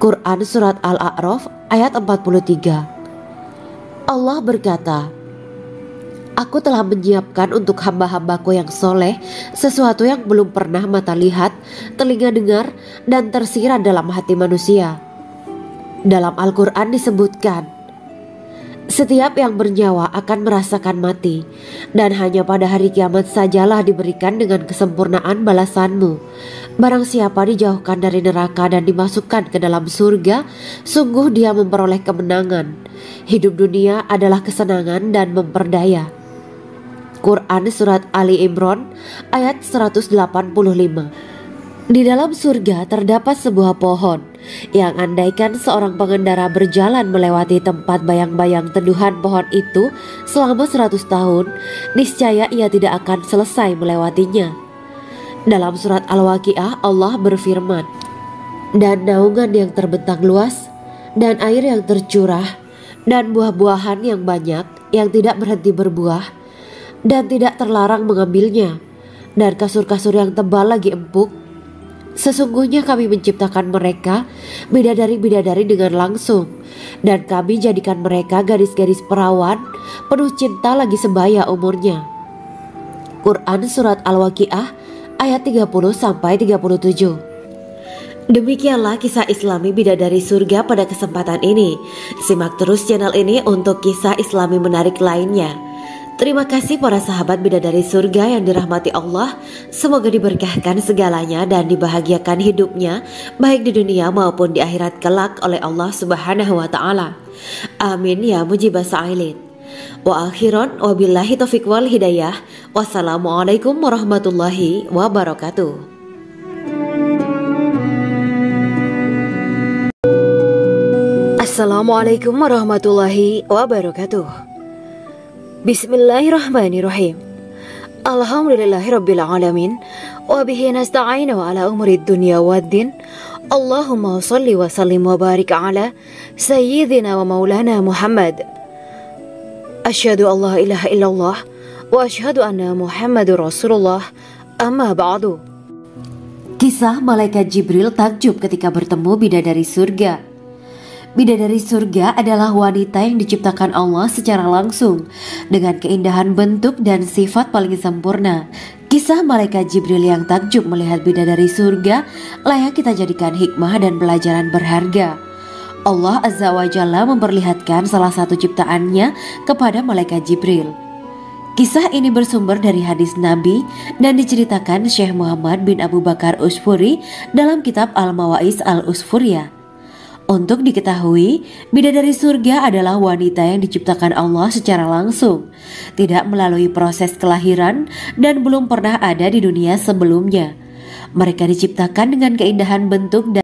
Quran Surat Al-A'raf ayat 43. Allah berkata, Aku telah menyiapkan untuk hamba-hambaku yang soleh sesuatu yang belum pernah mata lihat, telinga dengar, dan tersirat dalam hati manusia. Dalam Al-Quran disebutkan, setiap yang bernyawa akan merasakan mati, dan hanya pada hari kiamat sajalah diberikan dengan kesempurnaan balasanmu. Barang siapa dijauhkan dari neraka dan dimasukkan ke dalam surga, sungguh dia memperoleh kemenangan. Hidup dunia adalah kesenangan dan memperdaya. Quran Surat Ali Imran ayat 185. Di dalam surga terdapat sebuah pohon yang andaikan seorang pengendara berjalan melewati tempat bayang-bayang teduhan pohon itu selama 100 tahun, niscaya ia tidak akan selesai melewatinya. Dalam surat Al-Waqiah Allah berfirman, dan naungan yang terbentang luas, dan air yang tercurah, dan buah-buahan yang banyak yang tidak berhenti berbuah, dan tidak terlarang mengambilnya, dan kasur-kasur yang tebal lagi empuk. Sesungguhnya kami menciptakan mereka bidadari-bidadari dengan langsung, dan kami jadikan mereka gadis-gadis perawan penuh cinta lagi sebaya umurnya. Quran Surat Al-Waqiah ayat 30-37. Demikianlah kisah Islami bidadari surga pada kesempatan ini. Simak terus channel ini untuk kisah Islami menarik lainnya. Terima kasih para sahabat bidadari surga yang dirahmati Allah. Semoga diberkahkan segalanya dan dibahagiakan hidupnya, baik di dunia maupun di akhirat kelak oleh Allah Subhanahu wa Ta'ala. Amin ya mujibah sa'ilin. Wa akhiran wabillahi taufiq wal hidayah. Wassalamualaikum warahmatullahi wabarakatuh. Assalamualaikum warahmatullahi wabarakatuh. Bismillahirrahmanirrahim. Alhamdulillahirabbil alamin wa bihi nasta'inu ala umuri dunya waddin. Allahumma shalli wa sallim wa barik ala sayyidina wa maulana Muhammad. Asyhadu an la ilaha illallah wa asyhadu anna Muhammadur Rasulullah. Amma ba'du. Kisah malaikat Jibril takjub ketika bertemu bidadari surga. Bidadari surga adalah wanita yang diciptakan Allah secara langsung dengan keindahan bentuk dan sifat paling sempurna. Kisah malaikat Jibril yang takjub melihat bidadari surga layak kita jadikan hikmah dan pelajaran berharga. Allah Azza wa Jalla memperlihatkan salah satu ciptaannya kepada malaikat Jibril. Kisah ini bersumber dari hadis Nabi dan diceritakan Syekh Muhammad bin Abu Bakar Usfuri dalam kitab Al-Mawaiz Al-Usfuriyah. Untuk diketahui, bidadari surga adalah wanita yang diciptakan Allah secara langsung, tidak melalui proses kelahiran dan belum pernah ada di dunia sebelumnya. Mereka diciptakan dengan keindahan bentuk dan